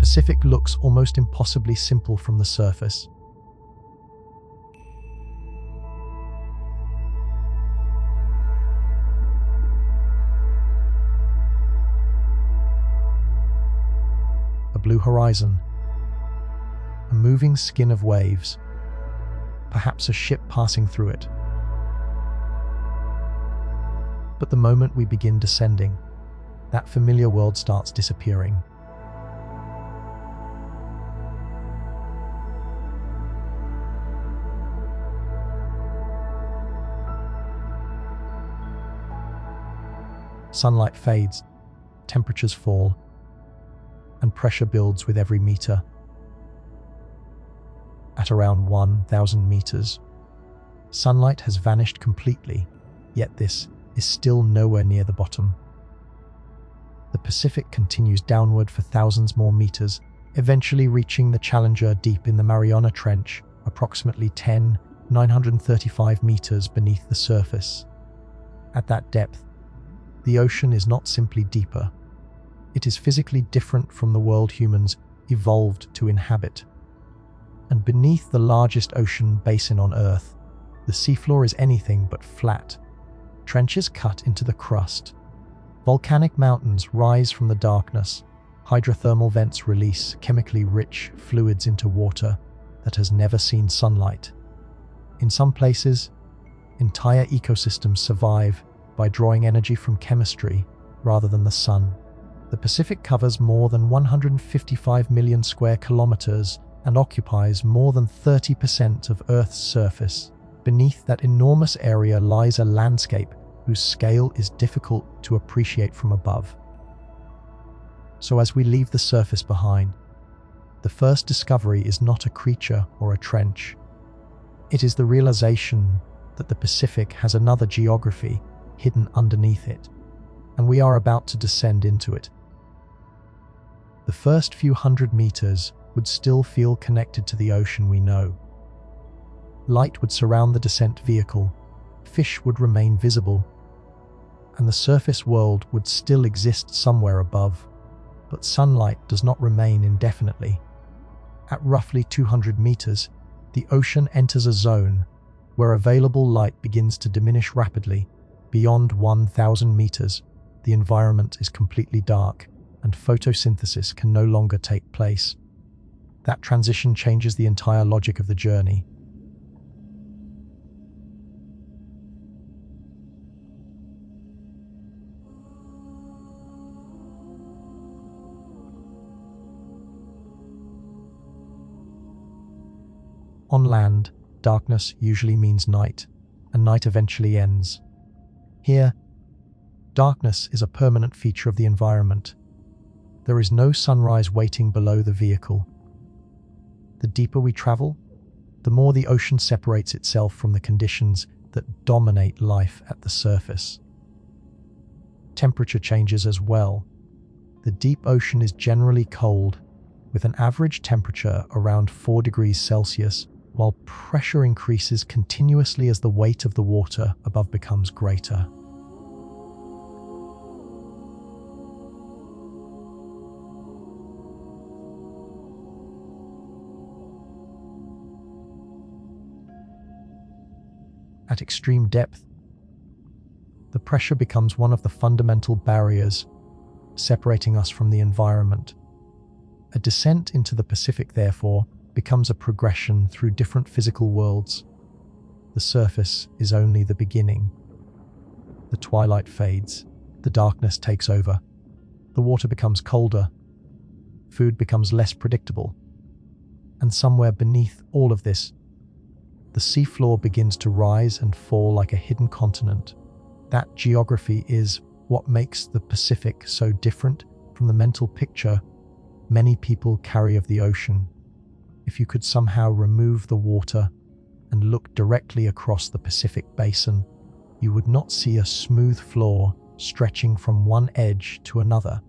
Pacific looks almost impossibly simple from the surface. A blue horizon, a moving skin of waves, perhaps a ship passing through it. But the moment we begin descending, that familiar world starts disappearing. Sunlight fades, temperatures fall, and pressure builds with every meter. At around 1,000 meters, sunlight has vanished completely, yet this is still nowhere near the bottom. The Pacific continues downward for thousands more meters, eventually reaching the Challenger deep in the Mariana Trench, approximately 10,935 meters beneath the surface. At that depth, the ocean is not simply deeper. It is physically different from the world humans evolved to inhabit. And beneath the largest ocean basin on Earth, the seafloor is anything but flat. Trenches cut into the crust. Volcanic mountains rise from the darkness. Hydrothermal vents release chemically rich fluids into water that has never seen sunlight. In some places, entire ecosystems survive by drawing energy from chemistry rather than the sun. The Pacific covers more than 155 million square kilometers and occupies more than 30% of Earth's surface. Beneath that enormous area lies a landscape whose scale is difficult to appreciate from above. So as we leave the surface behind, the first discovery is not a creature or a trench. It is the realization that the Pacific has another geography hidden underneath it, and we are about to descend into it. The first few hundred meters would still feel connected to the ocean we know. Light would surround the descent vehicle, fish would remain visible, and the surface world would still exist somewhere above. But sunlight does not remain indefinitely. At roughly 200 meters, the ocean enters a zone where available light begins to diminish rapidly. Beyond 1,000 meters, the environment is completely dark, and photosynthesis can no longer take place. That transition changes the entire logic of the journey. On land, darkness usually means night, and night eventually ends. Here, darkness is a permanent feature of the environment. There is no sunrise waiting below the vehicle. The deeper we travel, the more the ocean separates itself from the conditions that dominate life at the surface. Temperature changes as well. The deep ocean is generally cold, with an average temperature around 4 degrees Celsius, while pressure increases continuously as the weight of the water above becomes greater. At extreme depth, the pressure becomes one of the fundamental barriers separating us from the environment. A descent into the Pacific, therefore, becomes a progression through different physical worlds. The surface is only the beginning. The twilight fades, the darkness takes over, the water becomes colder, food becomes less predictable, and somewhere beneath all of this, the seafloor begins to rise and fall like a hidden continent. That geography is what makes the Pacific so different from the mental picture many people carry of the ocean. If you could somehow remove the water and look directly across the Pacific basin, you would not see a smooth floor stretching from one edge to another.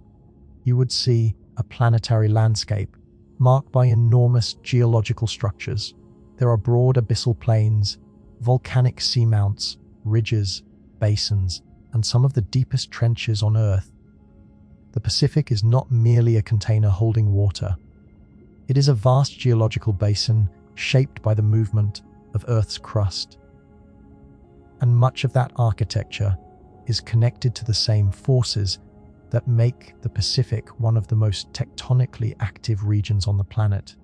You would see a planetary landscape marked by enormous geological structures. There are broad abyssal plains, volcanic seamounts, ridges, basins, and some of the deepest trenches on Earth. The Pacific is not merely a container holding water. It is a vast geological basin shaped by the movement of Earth's crust. And much of that architecture is connected to the same forces that make the Pacific one of the most tectonically active regions on the planet.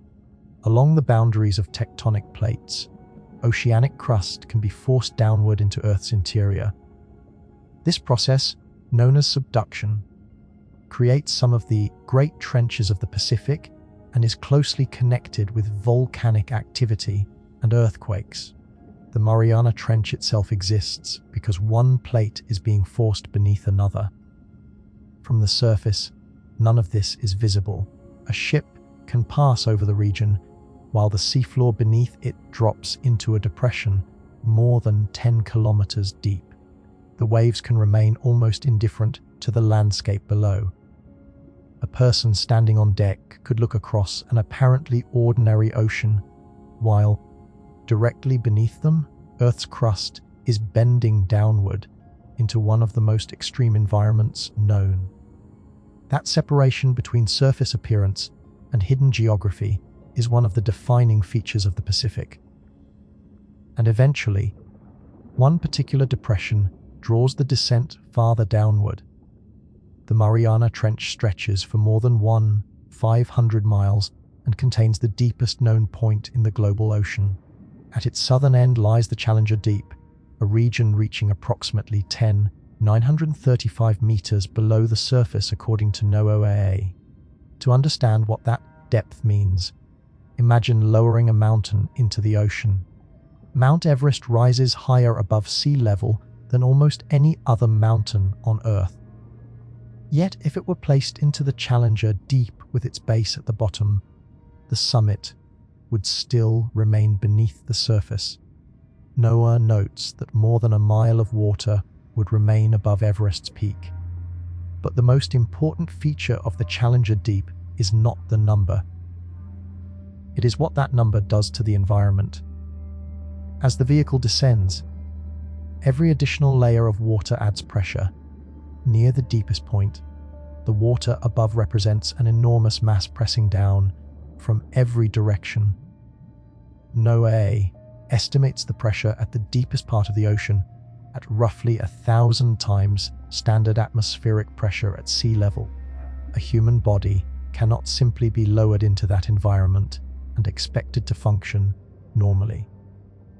Along the boundaries of tectonic plates, oceanic crust can be forced downward into Earth's interior. This process, known as subduction, creates some of the Great Trenches of the Pacific and is closely connected with volcanic activity and earthquakes. The Mariana Trench itself exists because one plate is being forced beneath another. From the surface, none of this is visible. A ship can pass over the region, while the seafloor beneath it drops into a depression more than 10 kilometers deep. The waves can remain almost indifferent to the landscape below. A person standing on deck could look across an apparently ordinary ocean, while directly beneath them, Earth's crust is bending downward into one of the most extreme environments known. That separation between surface appearance and hidden geography is one of the defining features of the Pacific. And eventually, one particular depression draws the descent farther downward. The Mariana Trench stretches for more than 500 miles and contains the deepest known point in the global ocean. At its southern end lies the Challenger Deep, a region reaching approximately 935 meters below the surface according to NOAA. To understand what that depth means, imagine lowering a mountain into the ocean. Mount Everest rises higher above sea level than almost any other mountain on Earth. Yet if it were placed into the Challenger Deep with its base at the bottom, the summit would still remain beneath the surface. NOAA notes that more than a mile of water would remain above Everest's peak. But the most important feature of the Challenger Deep is not the number. It is what that number does to the environment. As the vehicle descends, every additional layer of water adds pressure. Near the deepest point, the water above represents an enormous mass pressing down from every direction. NOAA estimates the pressure at the deepest part of the ocean at roughly 1,000 times standard atmospheric pressure at sea level. A human body cannot simply be lowered into that environment and expected to function normally.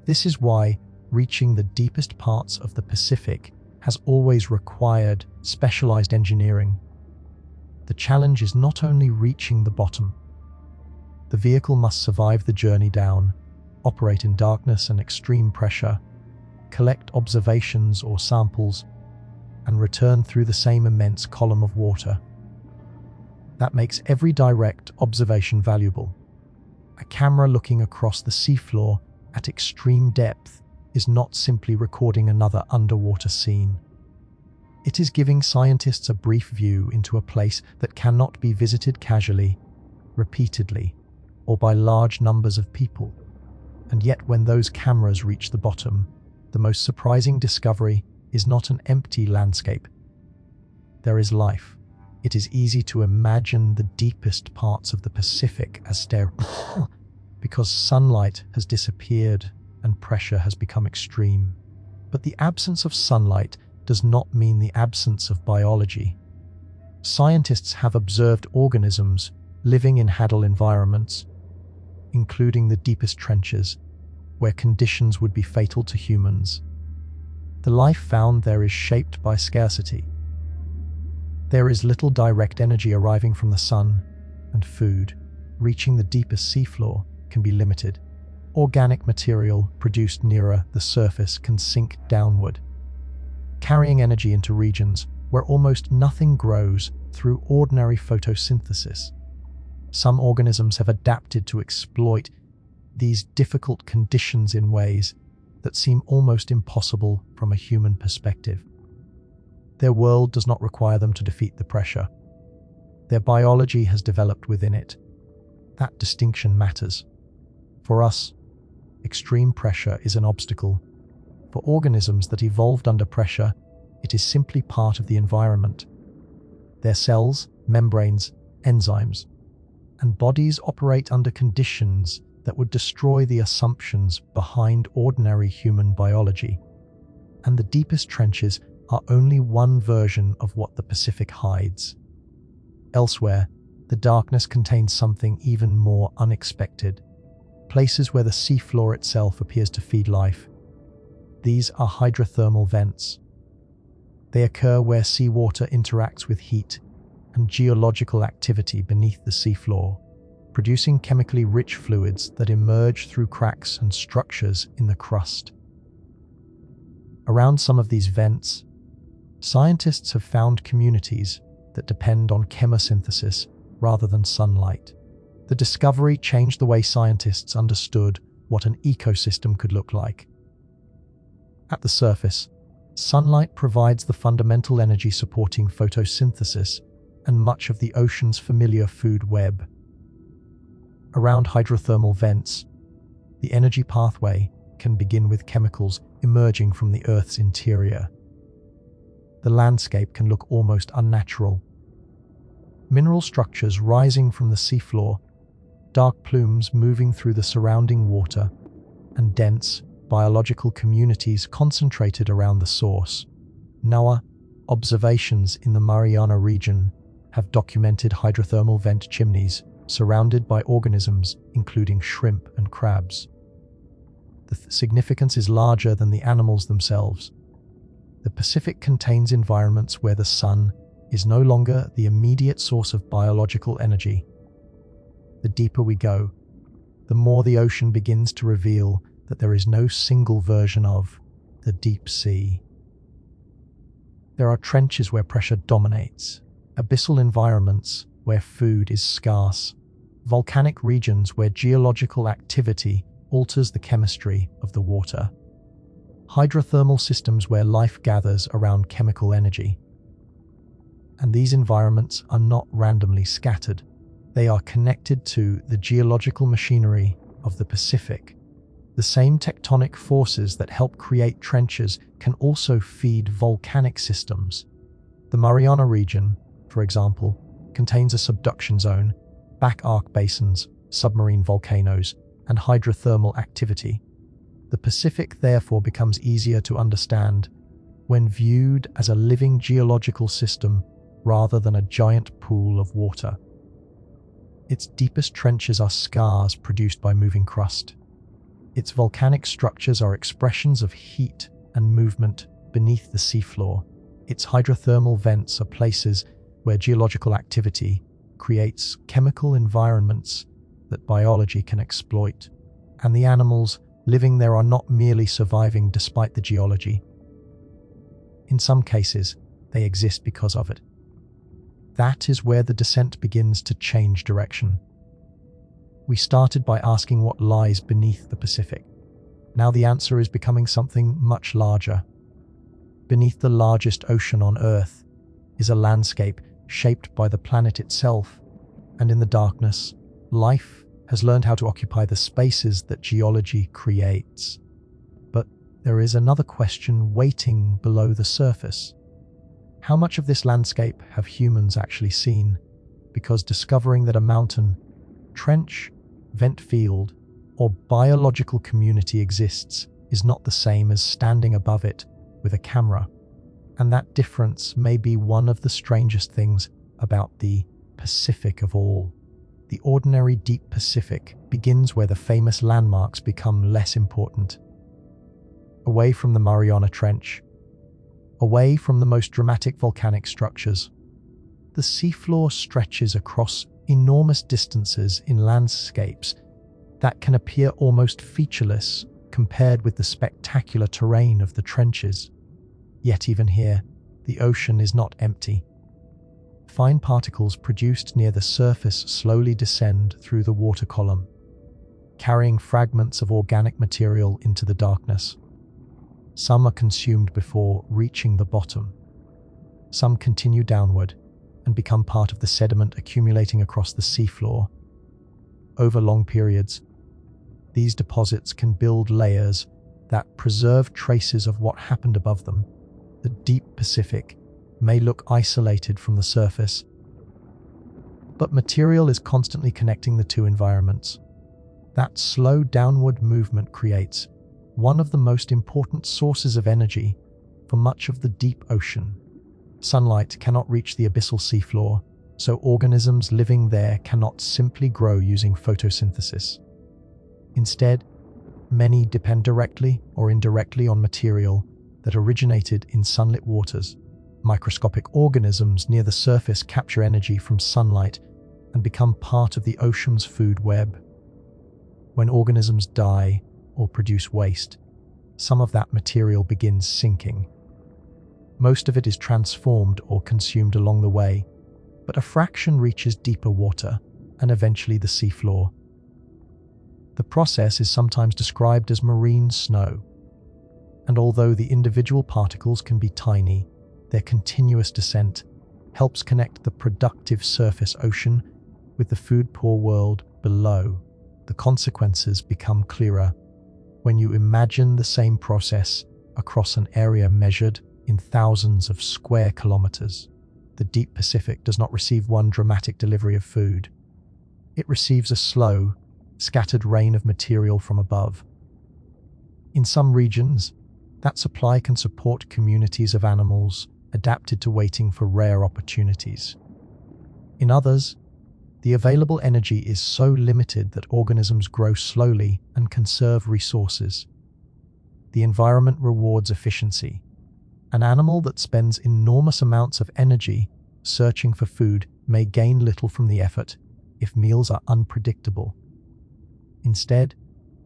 This is why reaching the deepest parts of the Pacific has always required specialized engineering. The challenge is not only reaching the bottom. The vehicle must survive the journey down, operate in darkness and extreme pressure, collect observations or samples, and return through the same immense column of water. That makes every direct observation valuable. A camera looking across the seafloor at extreme depth is not simply recording another underwater scene. It is giving scientists a brief view into a place that cannot be visited casually, repeatedly, or by large numbers of people. And yet when those cameras reach the bottom, the most surprising discovery is not an empty landscape. There is life. It is easy to imagine the deepest parts of the Pacific as sterile because sunlight has disappeared and pressure has become extreme. But the absence of sunlight does not mean the absence of biology. Scientists have observed organisms living in hadal environments, including the deepest trenches, where conditions would be fatal to humans. The life found there is shaped by scarcity. There is little direct energy arriving from the sun, and food, reaching the deepest seafloor, can be limited. Organic material produced nearer the surface can sink downward, carrying energy into regions where almost nothing grows through ordinary photosynthesis. Some organisms have adapted to exploit these difficult conditions in ways that seem almost impossible from a human perspective. Their world does not require them to defeat the pressure. Their biology has developed within it. That distinction matters. For us, extreme pressure is an obstacle. For organisms that evolved under pressure, it is simply part of the environment. Their cells, membranes, enzymes, and bodies operate under conditions that would destroy the assumptions behind ordinary human biology. And the deepest trenches are only one version of what the Pacific hides. Elsewhere, the darkness contains something even more unexpected, places where the seafloor itself appears to feed life. These are hydrothermal vents. They occur where seawater interacts with heat and geological activity beneath the seafloor, producing chemically rich fluids that emerge through cracks and structures in the crust. Around some of these vents, scientists have found communities that depend on chemosynthesis rather than sunlight. The discovery changed the way scientists understood what an ecosystem could look like. At the surface, sunlight provides the fundamental energy supporting photosynthesis and much of the ocean's familiar food web. Around hydrothermal vents, the energy pathway can begin with chemicals emerging from the Earth's interior. The landscape can look almost unnatural. Mineral structures rising from the seafloor, dark plumes moving through the surrounding water, and dense biological communities concentrated around the source. NOAA observations in the Mariana region have documented hydrothermal vent chimneys surrounded by organisms including shrimp and crabs. The significance is larger than the animals themselves. The Pacific contains environments where the sun is no longer the immediate source of biological energy. The deeper we go, the more the ocean begins to reveal that there is no single version of the deep sea. There are trenches where pressure dominates, abyssal environments where food is scarce, volcanic regions where geological activity alters the chemistry of the water, hydrothermal systems where life gathers around chemical energy. And these environments are not randomly scattered. They are connected to the geological machinery of the Pacific. The same tectonic forces that help create trenches can also feed volcanic systems. The Mariana region, for example, contains a subduction zone, back arc basins, submarine volcanoes, and hydrothermal activity. The Pacific therefore becomes easier to understand when viewed as a living geological system rather than a giant pool of water. Its deepest trenches are scars produced by moving crust. Its volcanic structures are expressions of heat and movement beneath the seafloor. Its hydrothermal vents are places where geological activity creates chemical environments that biology can exploit, and the animals living there are not merely surviving despite the geology. In some cases, they exist because of it. That is where the descent begins to change direction. We started by asking what lies beneath the Pacific. Now the answer is becoming something much larger. Beneath the largest ocean on Earth is a landscape shaped by the planet itself, and in the darkness, life has learned how to occupy the spaces that geology creates. But there is another question waiting below the surface. How much of this landscape have humans actually seen? Because discovering that a mountain, trench, vent field, or biological community exists is not the same as standing above it with a camera. And that difference may be one of the strangest things about the Pacific of all. The ordinary deep Pacific begins where the famous landmarks become less important. Away from the Mariana Trench, away from the most dramatic volcanic structures, the seafloor stretches across enormous distances in landscapes that can appear almost featureless compared with the spectacular terrain of the trenches. Yet even here, the ocean is not empty. Fine particles produced near the surface slowly descend through the water column, carrying fragments of organic material into the darkness. Some are consumed before reaching the bottom. Some continue downward and become part of the sediment accumulating across the seafloor. Over long periods, these deposits can build layers that preserve traces of what happened above them. The deep Pacific may look isolated from the surface, But material is constantly connecting the two environments. That slow downward movement creates one of the most important sources of energy for much of the deep ocean. Sunlight cannot reach the abyssal seafloor, so organisms living there cannot simply grow using photosynthesis. Instead, many depend directly or indirectly on material that originated in sunlit waters. Microscopic organisms near the surface capture energy from sunlight and become part of the ocean's food web. When organisms die or produce waste, some of that material begins sinking. Most of it is transformed or consumed along the way, but a fraction reaches deeper water and eventually the seafloor. The process is sometimes described as marine snow, and although the individual particles can be tiny, their continuous descent helps connect the productive surface ocean with the food-poor world below. The consequences become clearer when you imagine the same process across an area measured in thousands of square kilometers. The deep Pacific does not receive one dramatic delivery of food. It receives a slow, scattered rain of material from above. In some regions, that supply can support communities of animals adapted to waiting for rare opportunities. In others, the available energy is so limited that organisms grow slowly and conserve resources. The environment rewards efficiency. An animal that spends enormous amounts of energy searching for food may gain little from the effort if meals are unpredictable. Instead,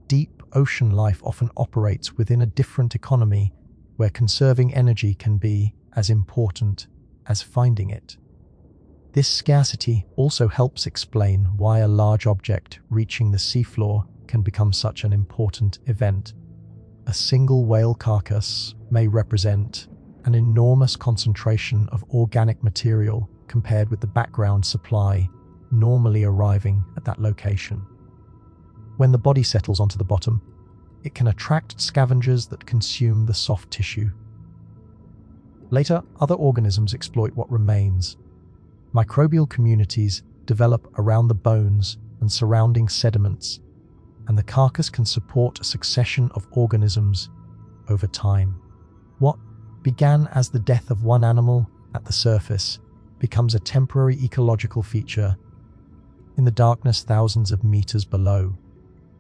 deep ocean life often operates within a different economy where conserving energy can be as important as finding it. This scarcity also helps explain why a large object reaching the seafloor can become such an important event. A single whale carcass may represent an enormous concentration of organic material compared with the background supply normally arriving at that location. When the body settles onto the bottom, it can attract scavengers that consume the soft tissue. Later, other organisms exploit what remains. Microbial communities develop around the bones and surrounding sediments, and the carcass can support a succession of organisms over time. What began as the death of one animal at the surface becomes a temporary ecological feature in the darkness thousands of meters below.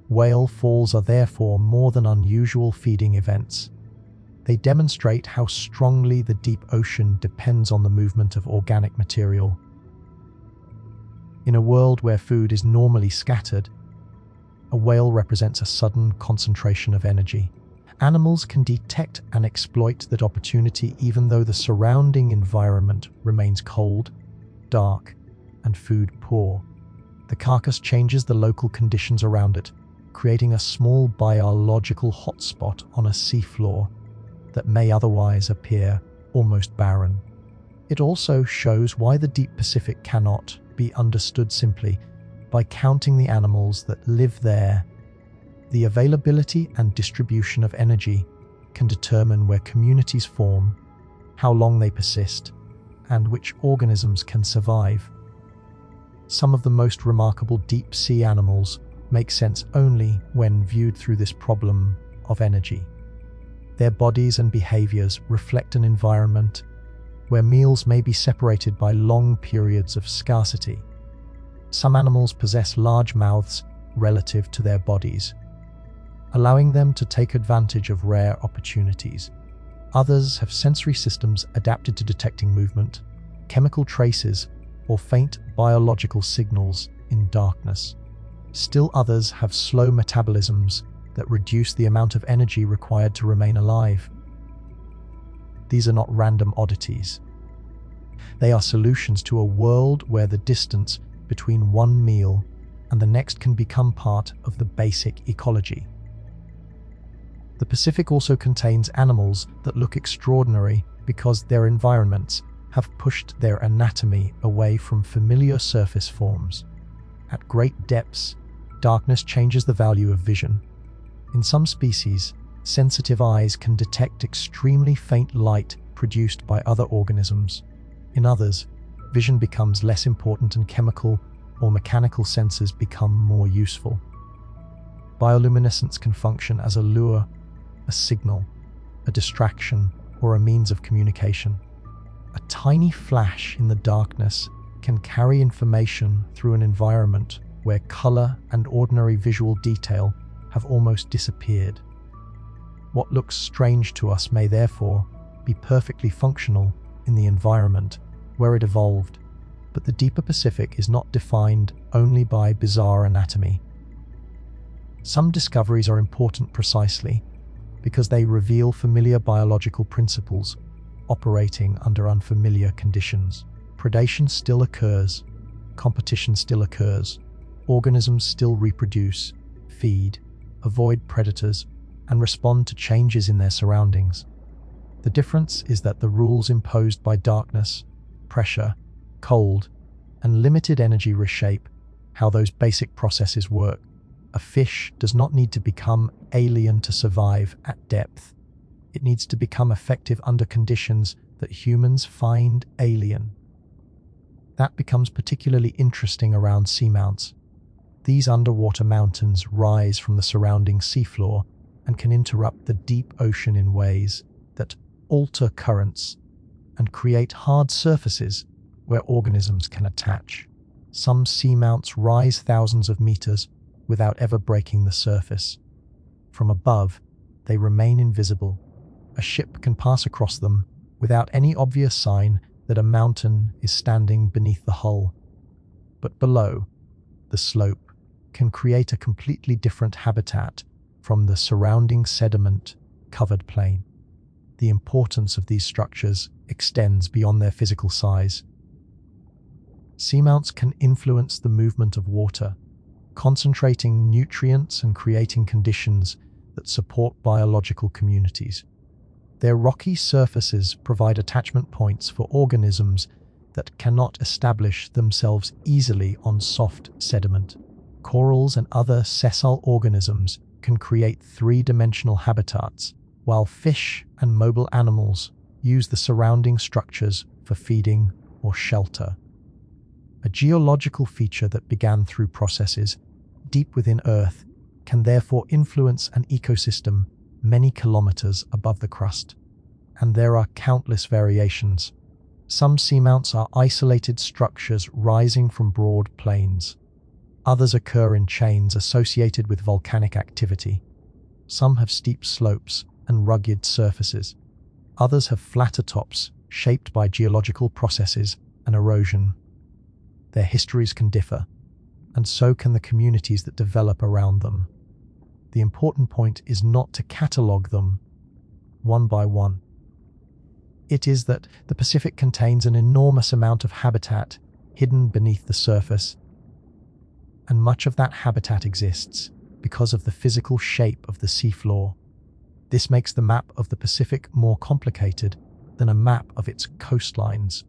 Whale falls are therefore more than unusual feeding events. They demonstrate how strongly the deep ocean depends on the movement of organic material. In a world where food is normally scattered, a whale represents a sudden concentration of energy. Animals can detect and exploit that opportunity even though the surrounding environment remains cold, dark, and food poor. The carcass changes the local conditions around it, creating a small biological hotspot on a seafloor that may otherwise appear almost barren. It also shows why the deep Pacific cannot be understood simply by counting the animals that live there. The availability and distribution of energy can determine where communities form, how long they persist, and which organisms can survive. Some of the most remarkable deep-sea animals make sense only when viewed through this problem of energy. Their bodies and behaviors reflect an environment where meals may be separated by long periods of scarcity. Some animals possess large mouths relative to their bodies, allowing them to take advantage of rare opportunities. Others have sensory systems adapted to detecting movement, chemical traces, or faint biological signals in darkness. Still others have slow metabolisms that reduce the amount of energy required to remain alive. These are not random oddities. They are solutions to a world where the distance between one meal and the next can become part of the basic ecology. The Pacific also contains animals that look extraordinary because their environments have pushed their anatomy away from familiar surface forms. At great depths, darkness changes the value of vision. In some species, sensitive eyes can detect extremely faint light produced by other organisms. In others, vision becomes less important and chemical or mechanical sensors become more useful. Bioluminescence can function as a lure, a signal, a distraction, or a means of communication. A tiny flash in the darkness can carry information through an environment where color and ordinary visual detail have almost disappeared. What looks strange to us may therefore be perfectly functional in the environment where it evolved, but the deeper Pacific is not defined only by bizarre anatomy. Some discoveries are important precisely because they reveal familiar biological principles operating under unfamiliar conditions. Predation still occurs, competition still occurs, organisms still reproduce, feed, avoid predators, and respond to changes in their surroundings. The difference is that the rules imposed by darkness, pressure, cold, and limited energy reshape how those basic processes work. A fish does not need to become alien to survive at depth. It needs to become effective under conditions that humans find alien. That becomes particularly interesting around seamounts. These underwater mountains rise from the surrounding seafloor and can interrupt the deep ocean in ways that alter currents and create hard surfaces where organisms can attach. Some seamounts rise thousands of meters without ever breaking the surface. From above, they remain invisible. A ship can pass across them without any obvious sign that a mountain is standing beneath the hull. But below, the slope can create a completely different habitat from the surrounding sediment-covered plain. The importance of these structures extends beyond their physical size. Seamounts can influence the movement of water, concentrating nutrients and creating conditions that support biological communities. Their rocky surfaces provide attachment points for organisms that cannot establish themselves easily on soft sediment. Corals and other sessile organisms can create three-dimensional habitats, while fish and mobile animals use the surrounding structures for feeding or shelter. A geological feature that began through processes deep within Earth can therefore influence an ecosystem many kilometers above the crust. And there are countless variations. Some seamounts are isolated structures rising from broad plains. Others occur in chains associated with volcanic activity. Some have steep slopes and rugged surfaces. Others have flatter tops shaped by geological processes and erosion. Their histories can differ, and so can the communities that develop around them. The important point is not to catalogue them one by one. It is that the Pacific contains an enormous amount of habitat hidden beneath the surface, and much of that habitat exists because of the physical shape of the seafloor. This makes the map of the Pacific more complicated than a map of its coastlines.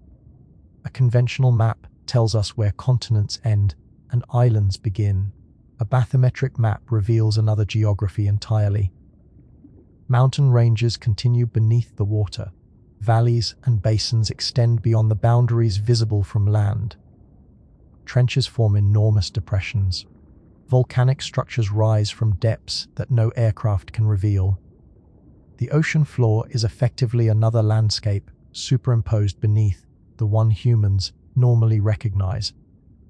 A conventional map tells us where continents end and islands begin. A bathymetric map reveals another geography entirely. Mountain ranges continue beneath the water. Valleys and basins extend beyond the boundaries visible from land. Trenches form enormous depressions. Volcanic structures rise from depths that no aircraft can reveal. The ocean floor is effectively another landscape superimposed beneath the one humans normally recognize.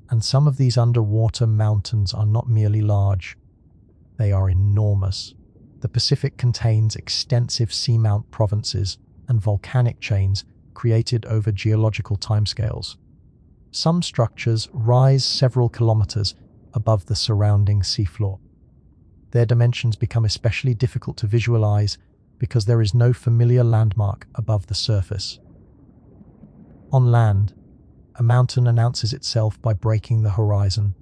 And some of these underwater mountains are not merely large, they are enormous. The Pacific contains extensive seamount provinces and volcanic chains created over geological timescales. Some structures rise several kilometers above the surrounding seafloor. Their dimensions become especially difficult to visualize because there is no familiar landmark above the surface. On land, a mountain announces itself by breaking the horizon.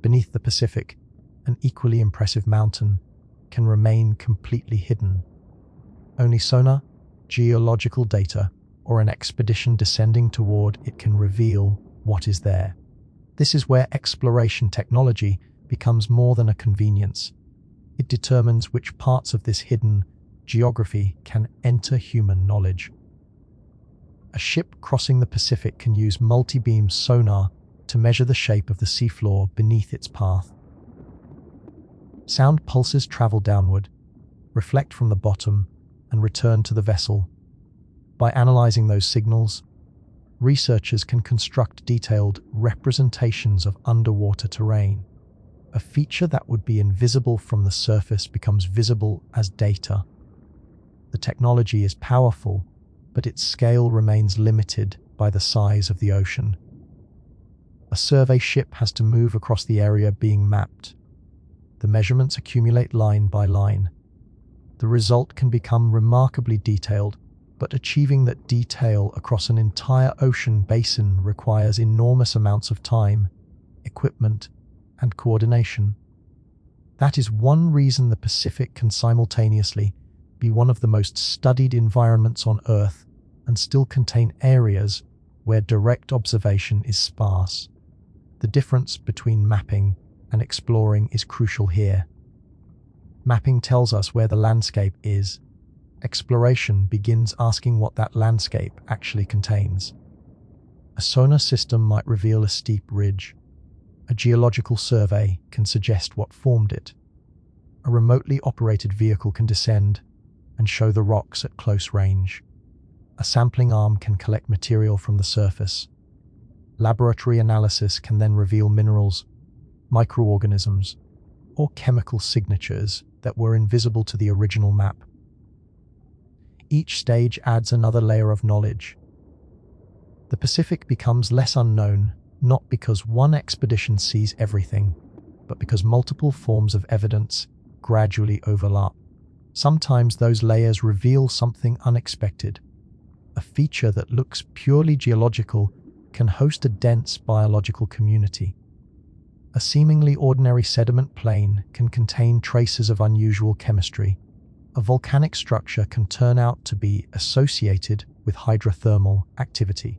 Beneath the Pacific, an equally impressive mountain can remain completely hidden. Only sonar, geological data, or an expedition descending toward it can reveal what is there. This is where exploration technology becomes more than a convenience. It determines which parts of this hidden geography can enter human knowledge. A ship crossing the Pacific can use multi-beam sonar to measure the shape of the seafloor beneath its path. Sound pulses travel downward, reflect from the bottom, and return to the vessel. By analyzing those signals, researchers can construct detailed representations of underwater terrain. A feature that would be invisible from the surface becomes visible as data. The technology is powerful, but its scale remains limited by the size of the ocean. A survey ship has to move across the area being mapped. The measurements accumulate line by line. The result can become remarkably detailed, but achieving that detail across an entire ocean basin requires enormous amounts of time, equipment, and coordination. That is one reason the Pacific can simultaneously be one of the most studied environments on Earth and still contain areas where direct observation is sparse. The difference between mapping and exploring is crucial here. Mapping tells us where the landscape is. Exploration begins asking what that landscape actually contains. A sonar system might reveal a steep ridge. A geological survey can suggest what formed it. A remotely operated vehicle can descend and show the rocks at close range. A sampling arm can collect material from the surface. Laboratory analysis can then reveal minerals, microorganisms, or chemical signatures that were invisible to the original map. Each stage adds another layer of knowledge. The Pacific becomes less unknown, not because one expedition sees everything, but because multiple forms of evidence gradually overlap. Sometimes those layers reveal something unexpected. A feature that looks purely geological can host a dense biological community. A seemingly ordinary sediment plain can contain traces of unusual chemistry. A volcanic structure can turn out to be associated with hydrothermal activity.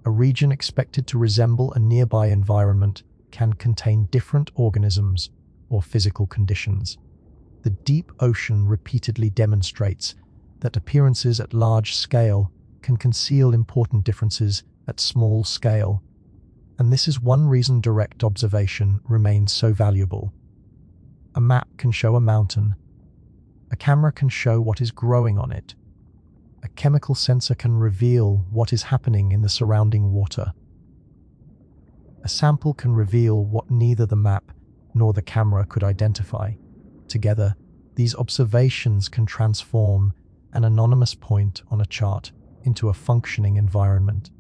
A region expected to resemble a nearby environment can contain different organisms or physical conditions. The deep ocean repeatedly demonstrates that appearances at large scale can conceal important differences at small scale, and this is one reason direct observation remains so valuable. A map can show a mountain. A camera can show what is growing on it. A chemical sensor can reveal what is happening in the surrounding water. A sample can reveal what neither the map nor the camera could identify. Together, these observations can transform an anonymous point on a chart into a functioning environment.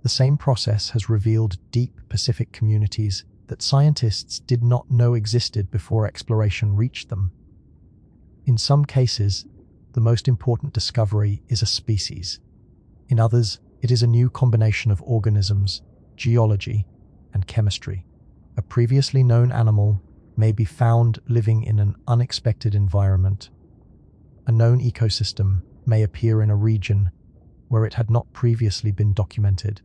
The same process has revealed deep Pacific communities that scientists did not know existed before exploration reached them. In some cases, the most important discovery is a species. In others, it is a new combination of organisms, geology, and chemistry. A previously known animal may be found living in an unexpected environment. A known ecosystem may appear in a region where it had not previously been documented.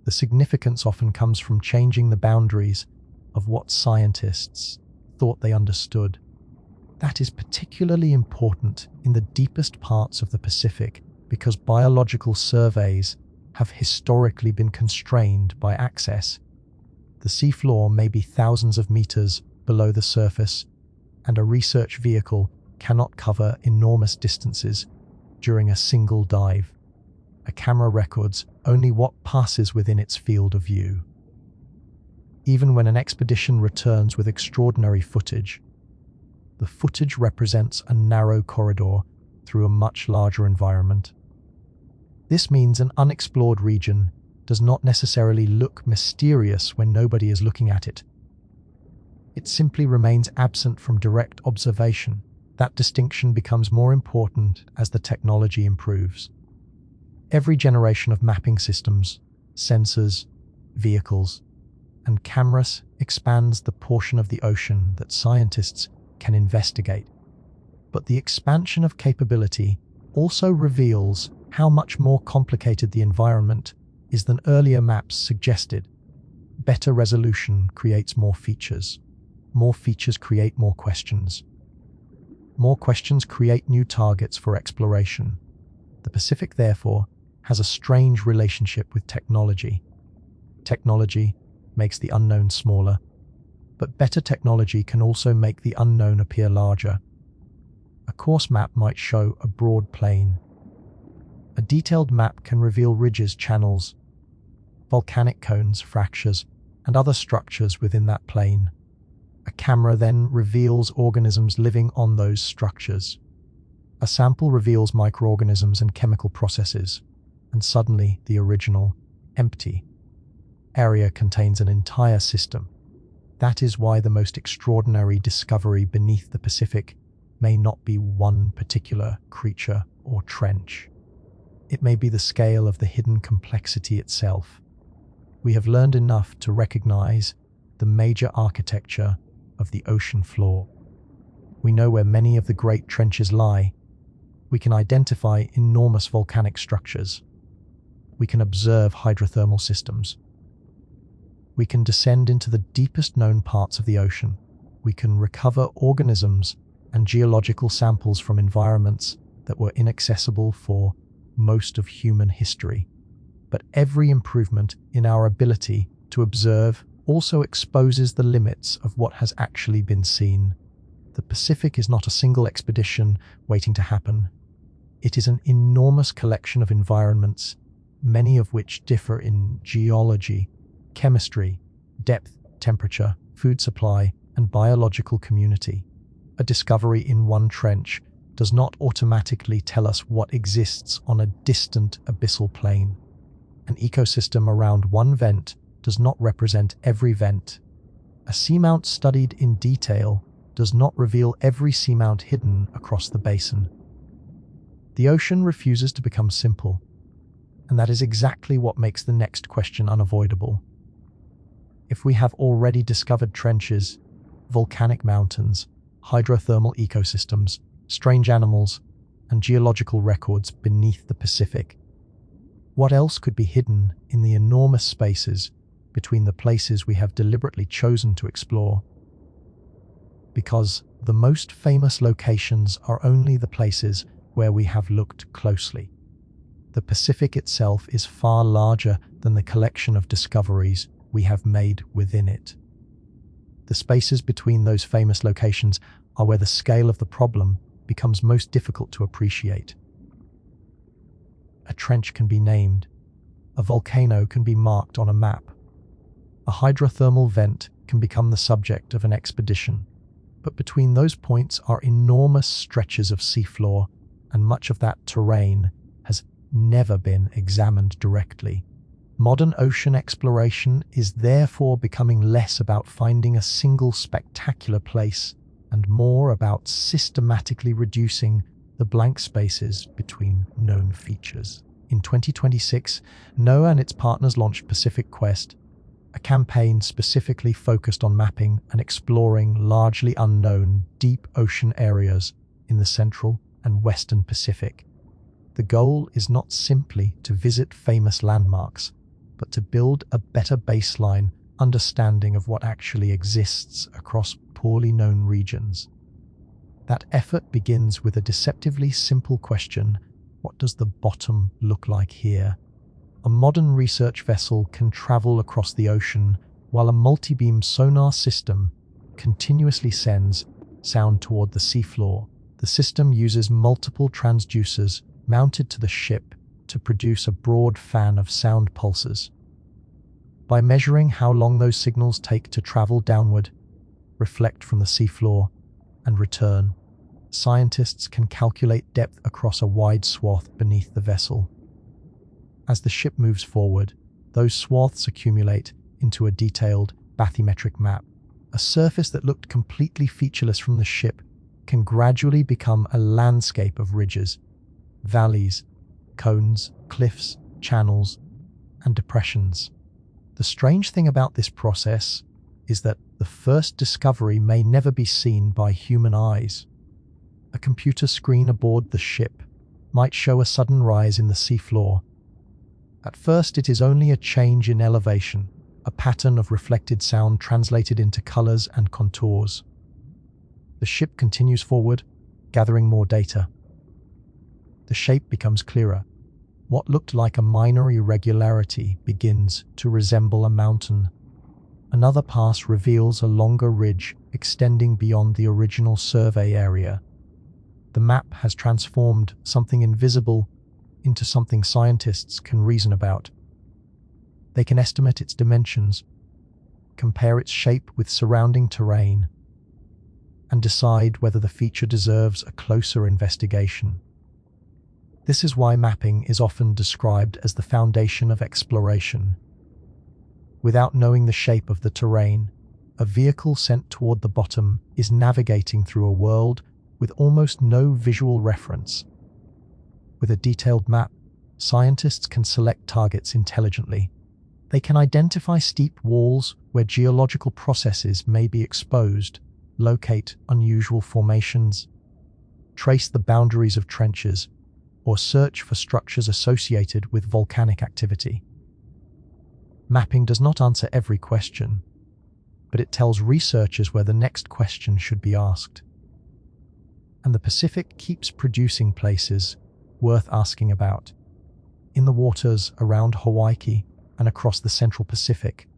The significance often comes from changing the boundaries of what scientists thought they understood. That is particularly important in the deepest parts of the Pacific because biological surveys have historically been constrained by access. The seafloor may be thousands of meters below the surface, and a research vehicle cannot cover enormous distances during a single dive. A camera records only what passes within its field of view. Even when an expedition returns with extraordinary footage, the footage represents a narrow corridor through a much larger environment. This means an unexplored region does not necessarily look mysterious when nobody is looking at it. It simply remains absent from direct observation. That distinction becomes more important as the technology improves. Every generation of mapping systems, sensors, vehicles, and cameras expands the portion of the ocean that scientists can investigate. But the expansion of capability also reveals how much more complicated the environment is than earlier maps suggested. Better resolution creates more features. More features create more questions. More questions create new targets for exploration. The Pacific, therefore, has a strange relationship with technology. Technology makes the unknown smaller, but better technology can also make the unknown appear larger. A coarse map might show a broad plain. A detailed map can reveal ridges, channels, volcanic cones, fractures, and other structures within that plain. A camera then reveals organisms living on those structures. A sample reveals microorganisms and chemical processes, and suddenly the original, empty area contains an entire system. That is why the most extraordinary discovery beneath the Pacific may not be one particular creature or trench. It may be the scale of the hidden complexity itself. We have learned enough to recognize the major architecture of the ocean floor. We know where many of the great trenches lie. We can identify enormous volcanic structures. We can observe hydrothermal systems. We can descend into the deepest known parts of the ocean. We can recover organisms and geological samples from environments that were inaccessible for most of human history. But every improvement in our ability to observe also exposes the limits of what has actually been seen. The Pacific is not a single expedition waiting to happen. It is an enormous collection of environments, many of which differ in geology, chemistry, depth, temperature, food supply, and biological community. A discovery in one trench does not automatically tell us what exists on a distant abyssal plain. An ecosystem around one vent does not represent every vent. A seamount studied in detail does not reveal every seamount hidden across the basin. The ocean refuses to become simple, and that is exactly what makes the next question unavoidable. If we have already discovered trenches, volcanic mountains, hydrothermal ecosystems, strange animals, and geological records beneath the Pacific, what else could be hidden in the enormous spaces between the places we have deliberately chosen to explore? Because the most famous locations are only the places where we have looked closely. The Pacific itself is far larger than the collection of discoveries we have made within it. The spaces between those famous locations are where the scale of the problem becomes most difficult to appreciate. A trench can be named. A volcano can be marked on a map. A hydrothermal vent can become the subject of an expedition. But between those points are enormous stretches of seafloor, and much of that terrain has never been examined directly. Modern ocean exploration is therefore becoming less about finding a single spectacular place and more about systematically reducing the blank spaces between known features. In 2026, NOAA and its partners launched Pacific Quest, a campaign specifically focused on mapping and exploring largely unknown deep ocean areas in the central and western Pacific. The goal is not simply to visit famous landmarks, but to build a better baseline understanding of what actually exists across poorly known regions. That effort begins with a deceptively simple question: what does the bottom look like here? A modern research vessel can travel across the ocean while a multi-beam sonar system continuously sends sound toward the seafloor. The system uses multiple transducers mounted to the ship to produce a broad fan of sound pulses. By measuring how long those signals take to travel downward, reflect from the seafloor, and return, scientists can calculate depth across a wide swath beneath the vessel. As the ship moves forward, those swaths accumulate into a detailed bathymetric map. A surface that looked completely featureless from the ship can gradually become a landscape of ridges, valleys, cones, cliffs, channels, and depressions. The strange thing about this process is that the first discovery may never be seen by human eyes. A computer screen aboard the ship might show a sudden rise in the seafloor. At first, it is only a change in elevation, a pattern of reflected sound translated into colors and contours. The ship continues forward, gathering more data. The shape becomes clearer, What looked like a minor irregularity begins to resemble a mountain. Another pass reveals a longer ridge extending beyond the original survey area. The map has transformed something invisible into something scientists can reason about. They can estimate its dimensions, compare its shape with surrounding terrain, and decide whether the feature deserves a closer investigation. This is why mapping is often described as the foundation of exploration. Without knowing the shape of the terrain, a vehicle sent toward the bottom is navigating through a world with almost no visual reference. With a detailed map, scientists can select targets intelligently. They can identify steep walls where geological processes may be exposed, locate unusual formations, trace the boundaries of trenches, or search for structures associated with volcanic activity. Mapping does not answer every question, but it tells researchers where the next question should be asked. And the Pacific keeps producing places worth asking about. In the waters around Hawaii and across the Central Pacific,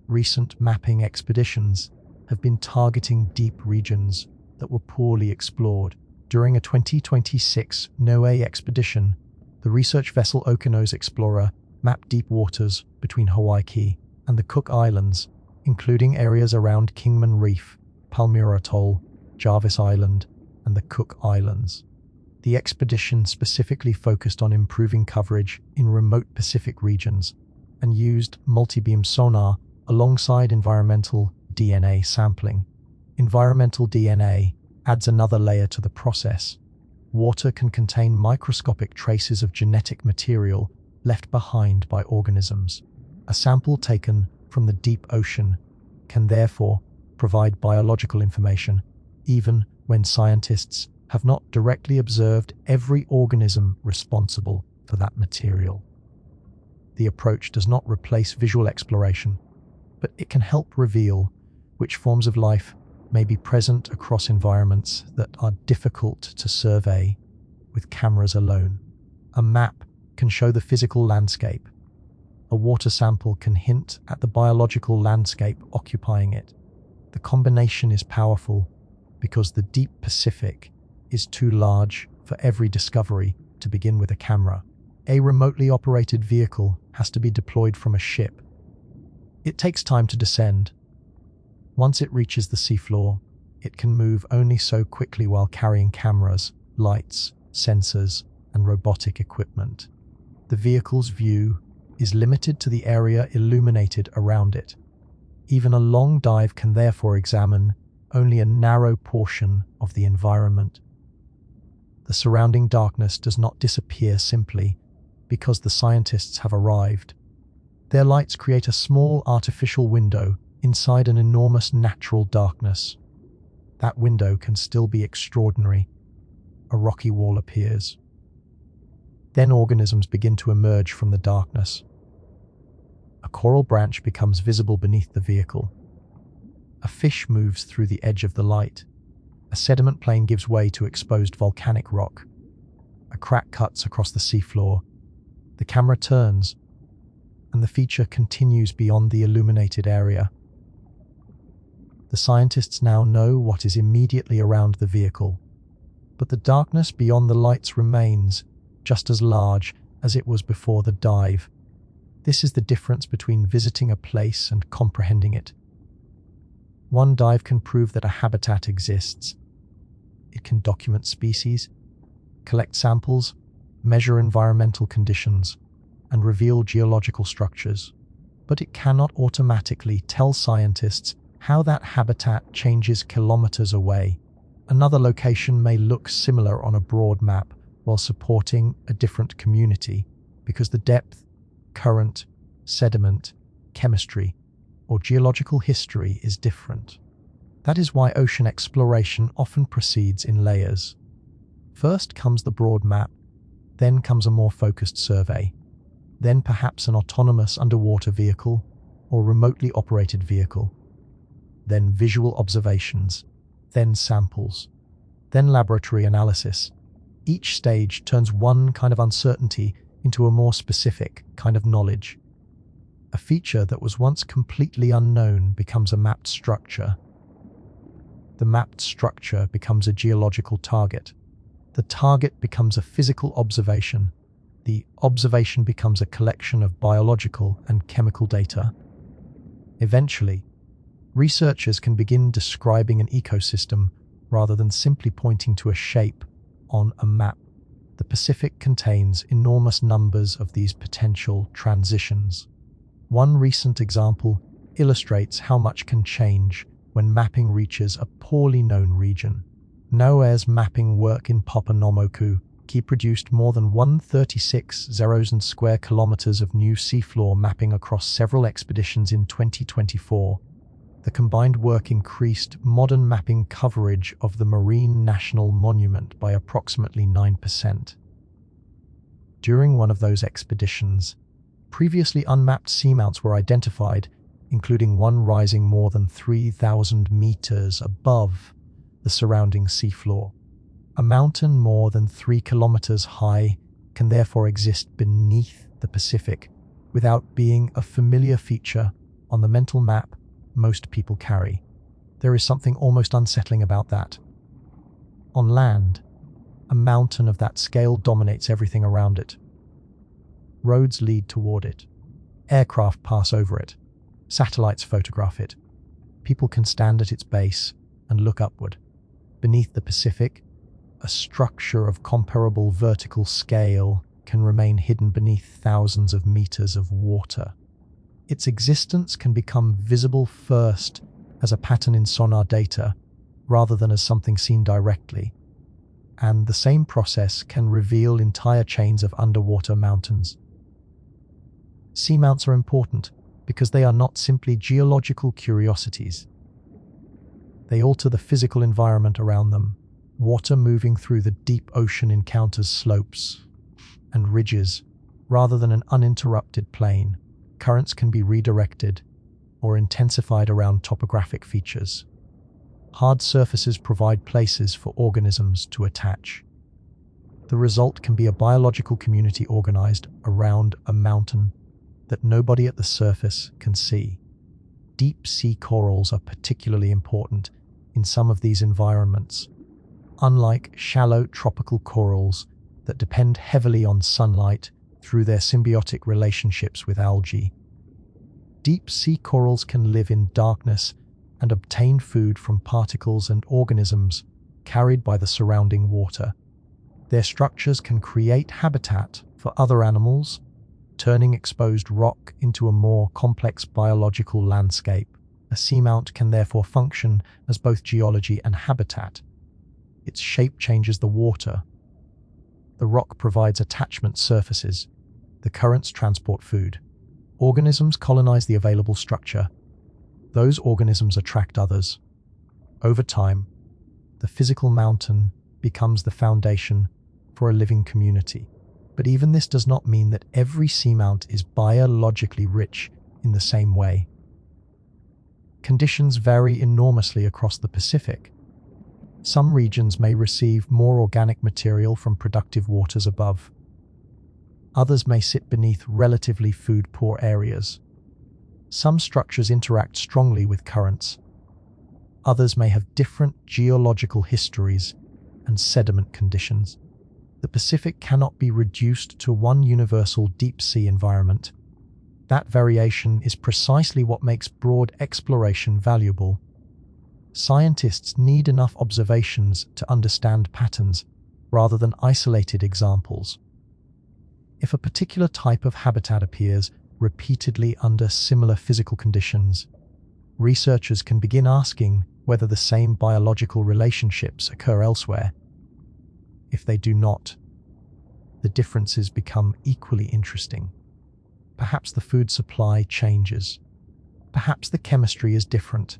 recent mapping expeditions have been targeting deep regions that were poorly explored. During a 2026 NOAA expedition, the research vessel Okeanos Explorer mapped deep waters between Hawaii and the Cook Islands, including areas around Kingman Reef, Palmyra Atoll, Jarvis Island, and the Cook Islands. The expedition specifically focused on improving coverage in remote Pacific regions and used multi-beam sonar alongside environmental DNA sampling. Environmental DNA adds another layer to the process. Water can contain microscopic traces of genetic material left behind by organisms. A sample taken from the deep ocean can therefore provide biological information, even when scientists have not directly observed every organism responsible for that material. The approach does not replace visual exploration, but it can help reveal which forms of life may be present across environments that are difficult to survey with cameras alone. A map can show the physical landscape. A water sample can hint at the biological landscape occupying it. The combination is powerful because the deep Pacific is too large for every discovery to begin with a camera. A remotely operated vehicle has to be deployed from a ship. It takes time to descend. Once it reaches the seafloor, it can move only so quickly while carrying cameras, lights, sensors, and robotic equipment. The vehicle's view is limited to the area illuminated around it. Even a long dive can therefore examine only a narrow portion of the environment. The surrounding darkness does not disappear simply because the scientists have arrived. Their lights create a small artificial window inside an enormous natural darkness. That window can still be extraordinary. A rocky wall appears. Then organisms begin to emerge from the darkness. A coral branch becomes visible beneath the vehicle. A fish moves through the edge of the light. A sediment plain gives way to exposed volcanic rock. A crack cuts across the seafloor. The camera turns, and the feature continues beyond the illuminated area. The scientists now know what is immediately around the vehicle, but the darkness beyond the lights remains just as large as it was before the dive. This is the difference between visiting a place and comprehending it. One dive can prove that a habitat exists. It can document species, collect samples, measure environmental conditions, and reveal geological structures. But it cannot automatically tell scientists how that habitat changes kilometers away. Another location may look similar on a broad map while supporting a different community because the depth, current, sediment, chemistry, or geological history is different. That is why ocean exploration often proceeds in layers. First comes the broad map, then comes a more focused survey, then perhaps an autonomous underwater vehicle or remotely operated vehicle, then visual observations, then samples, then laboratory analysis. Each stage turns one kind of uncertainty into a more specific kind of knowledge. A feature that was once completely unknown becomes a mapped structure. The mapped structure becomes a geological target. The target becomes a physical observation. The observation becomes a collection of biological and chemical data. Eventually, researchers can begin describing an ecosystem rather than simply pointing to a shape on a map. The Pacific contains enormous numbers of these potential transitions. One recent example illustrates how much can change when mapping reaches a poorly known region. NOAA's mapping work in Papua produced more than 136,000 square kilometers of new seafloor mapping across several expeditions in 2024. The combined work increased modern mapping coverage of the Marine National Monument by approximately 9%. During one of those expeditions, previously unmapped seamounts were identified, including one rising more than 3,000 meters above the surrounding seafloor. A mountain more than 3 kilometers high can therefore exist beneath the Pacific without being a familiar feature on the mental map most people carry. There is something almost unsettling about that. On land, a mountain of that scale dominates everything around it. Roads lead toward it. Aircraft pass over it. Satellites photograph it. People can stand at its base and look upward. Beneath the Pacific, a structure of comparable vertical scale can remain hidden beneath thousands of meters of water. Its existence can become visible first as a pattern in sonar data rather than as something seen directly, and the same process can reveal entire chains of underwater mountains. Seamounts are important because they are not simply geological curiosities. They alter the physical environment around them. Water moving through the deep ocean encounters slopes and ridges rather than an uninterrupted plain. Currents can be redirected or intensified around topographic features. Hard surfaces provide places for organisms to attach. The result can be a biological community organized around a mountain that nobody at the surface can see. Deep sea corals are particularly important in some of these environments. Unlike shallow tropical corals that depend heavily on sunlight through their symbiotic relationships with algae, deep sea corals can live in darkness and obtain food from particles and organisms carried by the surrounding water. Their structures can create habitat for other animals, turning exposed rock into a more complex biological landscape. A seamount can therefore function as both geology and habitat. Its shape changes the water. The rock provides attachment surfaces. The currents transport food. Organisms colonize the available structure. Those organisms attract others. Over time, the physical mountain becomes the foundation for a living community. But even this does not mean that every seamount is biologically rich in the same way. Conditions vary enormously across the Pacific. Some regions may receive more organic material from productive waters above. Others may sit beneath relatively food-poor areas. Some structures interact strongly with currents. Others may have different geological histories and sediment conditions. The Pacific cannot be reduced to one universal deep-sea environment. That variation is precisely what makes broad exploration valuable. Scientists need enough observations to understand patterns rather than isolated examples. If a particular type of habitat appears repeatedly under similar physical conditions, researchers can begin asking whether the same biological relationships occur elsewhere. If they do not, the differences become equally interesting. Perhaps the food supply changes. Perhaps the chemistry is different.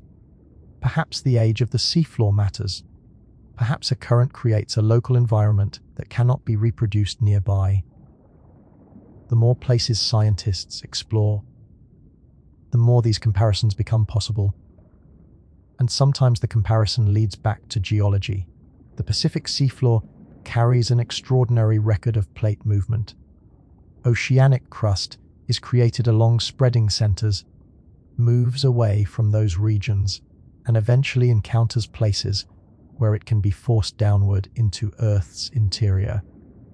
Perhaps the age of the seafloor matters. Perhaps a current creates a local environment that cannot be reproduced nearby. The more places scientists explore, the more these comparisons become possible. And sometimes the comparison leads back to geology. The Pacific seafloor carries an extraordinary record of plate movement. oceanic crust is created along spreading centers, moves away from those regions, and eventually encounters places where it can be forced downward into Earth's interior.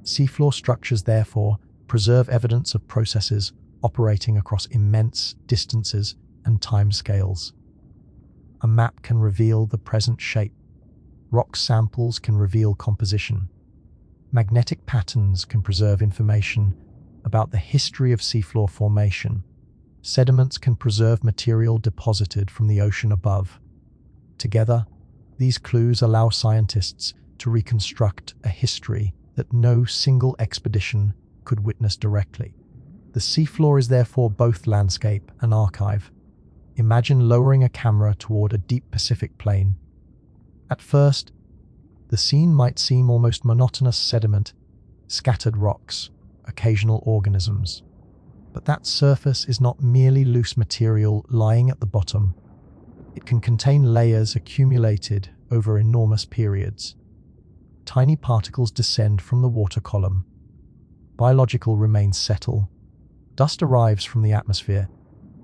Seafloor structures, therefore, preserve evidence of processes operating across immense distances and timescales. A map can reveal the present shape. Rock samples can reveal composition. Magnetic patterns can preserve information about the history of seafloor formation. Sediments can preserve material deposited from the ocean above. Together, these clues allow scientists to reconstruct a history that no single expedition could witness directly. The seafloor is therefore both landscape and archive. Imagine lowering a camera toward a deep Pacific plain. At first, the scene might seem almost monotonous: sediment, scattered rocks, occasional organisms. But that surface is not merely loose material lying at the bottom. It can contain layers accumulated over enormous periods. Tiny particles descend from the water column. Biological remains settle. Dust arrives from the atmosphere.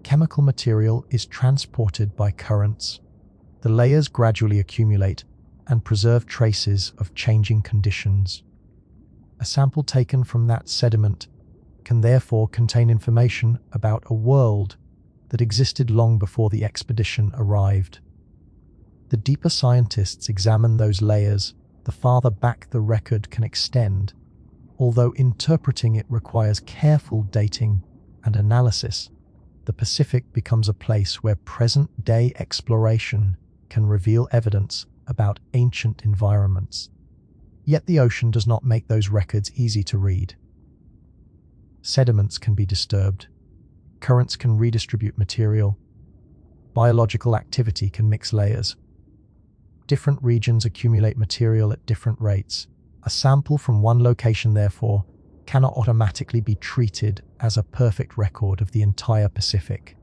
Chemical material is transported by currents. The layers gradually accumulate and preserve traces of changing conditions. A sample taken from that sediment can therefore contain information about a world that existed long before the expedition arrived. The deeper scientists examine those layers, the farther back the record can extend, although interpreting it requires careful dating and analysis. The Pacific becomes a place where present-day exploration can reveal evidence about ancient environments. Yet the ocean does not make those records easy to read. Sediments can be disturbed. Currents can redistribute material. Biological activity can mix layers. Different regions accumulate material at different rates. A sample from one location, therefore, cannot automatically be treated as a perfect record of the entire Pacific.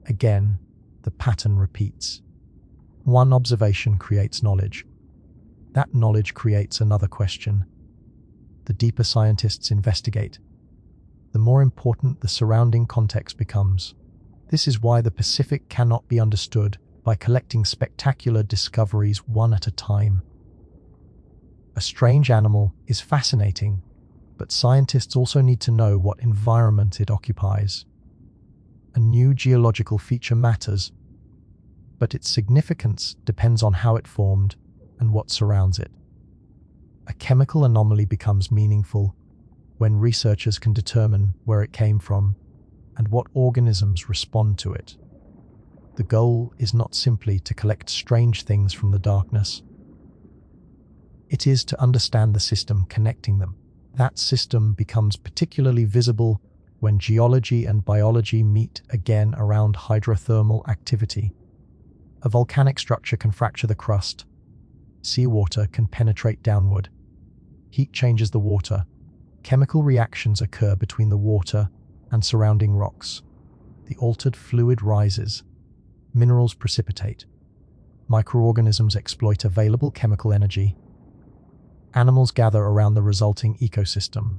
Again, the pattern repeats. One observation creates knowledge. That knowledge creates another question. The deeper scientists investigate, the more important the surrounding context becomes. This is why the Pacific cannot be understood by collecting spectacular discoveries one at a time. A strange animal is fascinating, but scientists also need to know what environment it occupies. A new geological feature matters, but its significance depends on how it formed and what surrounds it. A chemical anomaly becomes meaningful when researchers can determine where it came from and what organisms respond to it. The goal is not simply to collect strange things from the darkness. It is to understand the system connecting them. That system becomes particularly visible when geology and biology meet again around hydrothermal activity. A volcanic structure can fracture the crust. Seawater can penetrate downward. Heat changes the water. Chemical reactions occur between the water and surrounding rocks. The altered fluid rises. Minerals precipitate. Microorganisms exploit available chemical energy. Animals gather around the resulting ecosystem.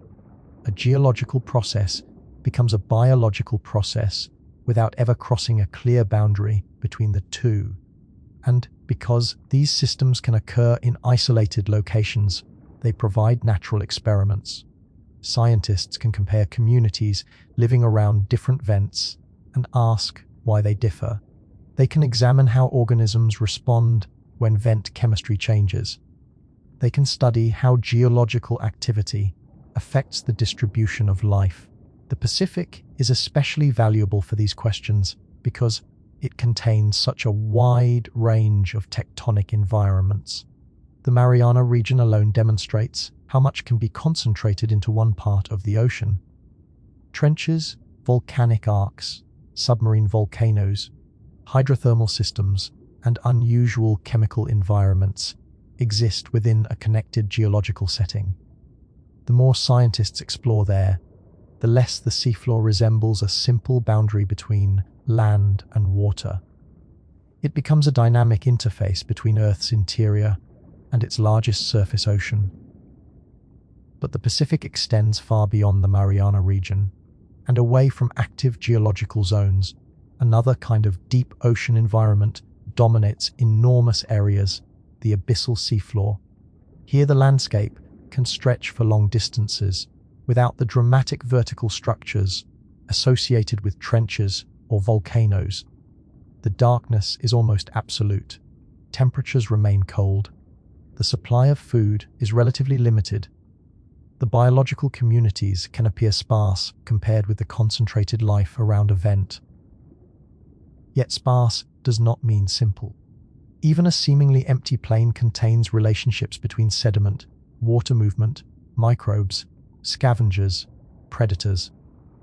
A geological process becomes a biological process without ever crossing a clear boundary between the two. And because these systems can occur in isolated locations, they provide natural experiments. Scientists can compare communities living around different vents and ask why they differ. They can examine how organisms respond when vent chemistry changes. They can study how geological activity affects the distribution of life. The Pacific is especially valuable for these questions because it contains such a wide range of tectonic environments. The Mariana region alone demonstrates how much can be concentrated into one part of the ocean. Trenches, volcanic arcs, submarine volcanoes, hydrothermal systems, and unusual chemical environments exist within a connected geological setting. The more scientists explore there, the less the seafloor resembles a simple boundary between land and water. It becomes a dynamic interface between Earth's interior and its largest surface ocean. But the Pacific extends far beyond the Mariana region and away from active geological zones. Another kind of deep ocean environment dominates enormous areas, the abyssal seafloor. Here the landscape can stretch for long distances without the dramatic vertical structures associated with trenches or volcanoes. The darkness is almost absolute. Temperatures remain cold. The supply of food is relatively limited. The biological communities can appear sparse compared with the concentrated life around a vent. Yet sparse does not mean simple. Even a seemingly empty plain contains relationships between sediment, water movement, microbes, scavengers, predators,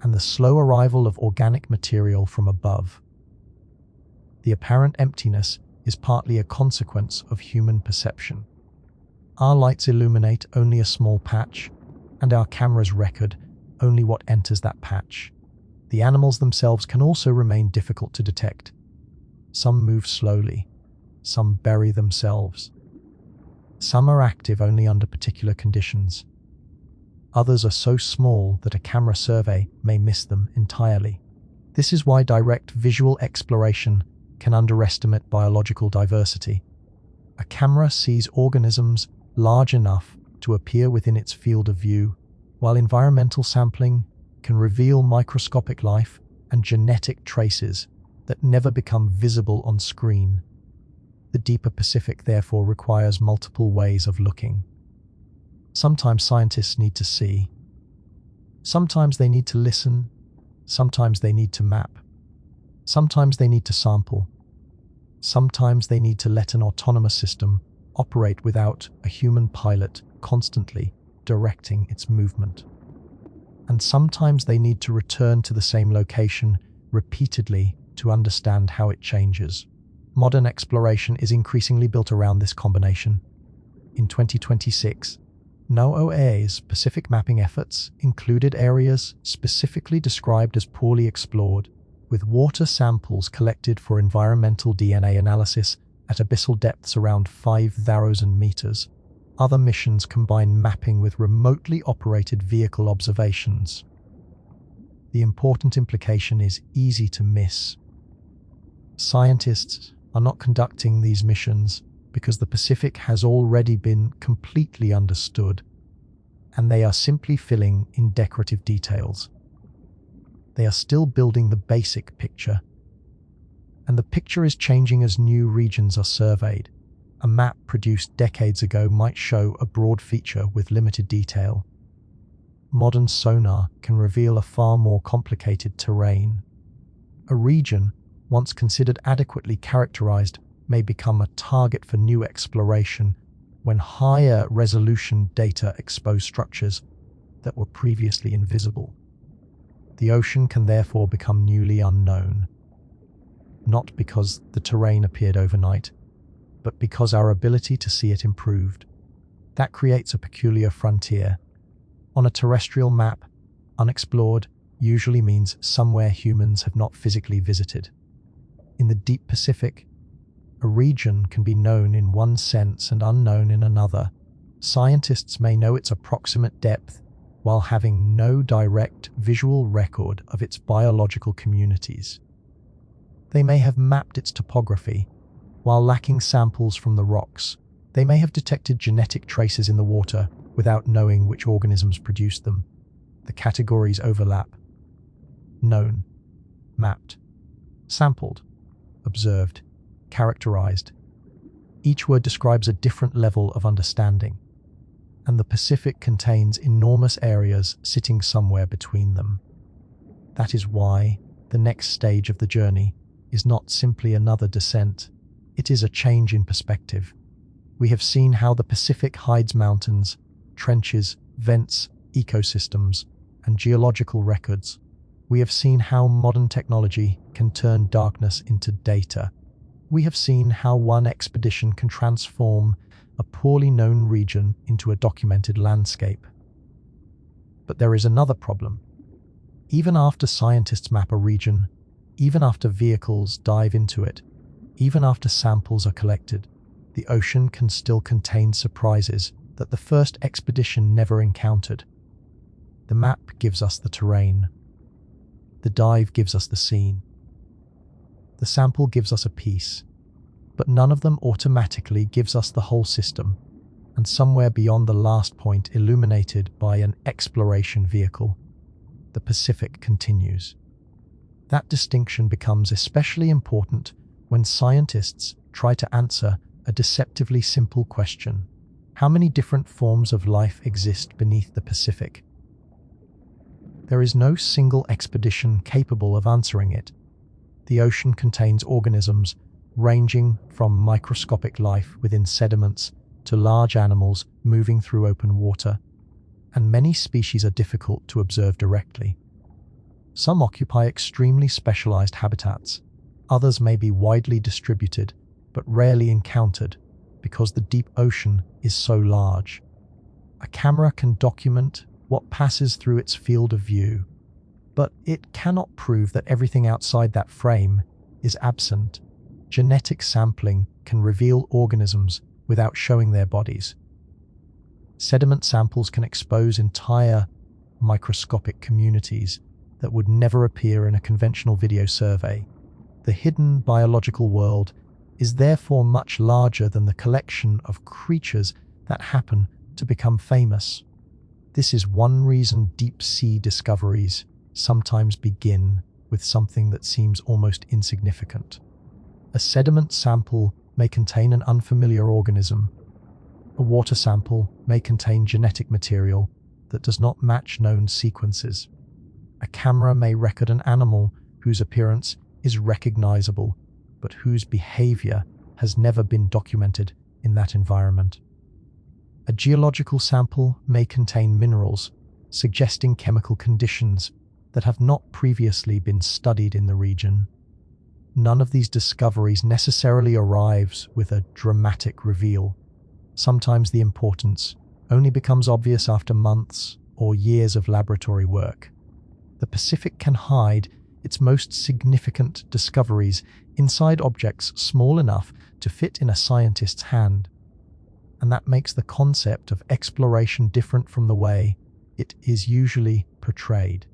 and the slow arrival of organic material from above. The apparent emptiness is partly a consequence of human perception. Our lights illuminate only a small patch, and our cameras record only what enters that patch. The animals themselves can also remain difficult to detect. Some move slowly, some bury themselves. Some are active only under particular conditions. Others are so small that a camera survey may miss them entirely. This is why direct visual exploration can underestimate biological diversity. A camera sees organisms large enough to appear within its field of view, while environmental sampling can reveal microscopic life and genetic traces that never become visible on screen. The deeper Pacific therefore requires multiple ways of looking. Sometimes scientists need to see. Sometimes they need to listen. Sometimes they need to map. Sometimes they need to sample. Sometimes they need to let an autonomous system operate without a human pilot constantly directing its movement. And sometimes they need to return to the same location repeatedly to understand how it changes. Modern exploration is increasingly built around this combination. In 2026, NOAA's Pacific mapping efforts included areas specifically described as poorly explored, with water samples collected for environmental DNA analysis at abyssal depths around 5,000 meters. Other missions combine mapping with remotely operated vehicle observations. The important implication is easy to miss. Scientists are not conducting these missions because the Pacific has already been completely understood, and they are simply filling in decorative details. They are still building the basic picture, and the picture is changing as new regions are surveyed. A map produced decades ago might show a broad feature with limited detail. Modern sonar can reveal a far more complicated terrain. A region, once considered adequately characterized, may become a target for new exploration when higher resolution data expose structures that were previously invisible. The ocean can therefore become newly unknown, not because the terrain appeared overnight, but because our ability to see it improved. That creates a peculiar frontier. On a terrestrial map, unexplored usually means somewhere humans have not physically visited. In the deep Pacific, a region can be known in one sense and unknown in another. Scientists may know its approximate depth while having no direct visual record of its biological communities. They may have mapped its topography while lacking samples from the rocks. They may have detected genetic traces in the water without knowing which organisms produced them. The categories overlap. Known, mapped, sampled, observed, characterized. Each word describes a different level of understanding, and the Pacific contains enormous areas sitting somewhere between them. That is why the next stage of the journey is not simply another descent. It is a change in perspective. We have seen how the Pacific hides mountains, trenches, vents, ecosystems, and geological records. We have seen how modern technology can turn darkness into data. We have seen how one expedition can transform a poorly known region into a documented landscape. But there is another problem. Even after scientists map a region, even after vehicles dive into it, even after samples are collected, the ocean can still contain surprises that the first expedition never encountered. The map gives us the terrain. The dive gives us the scene. The sample gives us a piece, but none of them automatically gives us the whole system, and somewhere beyond the last point illuminated by an exploration vehicle, the Pacific continues. That distinction becomes especially important when scientists try to answer a deceptively simple question: how many different forms of life exist beneath the Pacific? There is no single expedition capable of answering it. The ocean contains organisms ranging from microscopic life within sediments to large animals moving through open water, and many species are difficult to observe directly. Some occupy extremely specialized habitats. Others may be widely distributed, but rarely encountered because the deep ocean is so large. A camera can document what passes through its field of view, but it cannot prove that everything outside that frame is absent. Genetic sampling can reveal organisms without showing their bodies. Sediment samples can expose entire microscopic communities that would never appear in a conventional video survey. The hidden biological world is therefore much larger than the collection of creatures that happen to become famous. This is one reason deep-sea discoveries sometimes begin with something that seems almost insignificant. A sediment sample may contain an unfamiliar organism. A water sample may contain genetic material that does not match known sequences. A camera may record an animal whose appearance is recognizable, but whose behavior has never been documented in that environment. A geological sample may contain minerals, suggesting chemical conditions that have not previously been studied in the region. None of these discoveries necessarily arrives with a dramatic reveal. Sometimes the importance only becomes obvious after months or years of laboratory work. The Pacific can hide its most significant discoveries inside objects small enough to fit in a scientist's hand. And that makes the concept of exploration different from the way it is usually portrayed.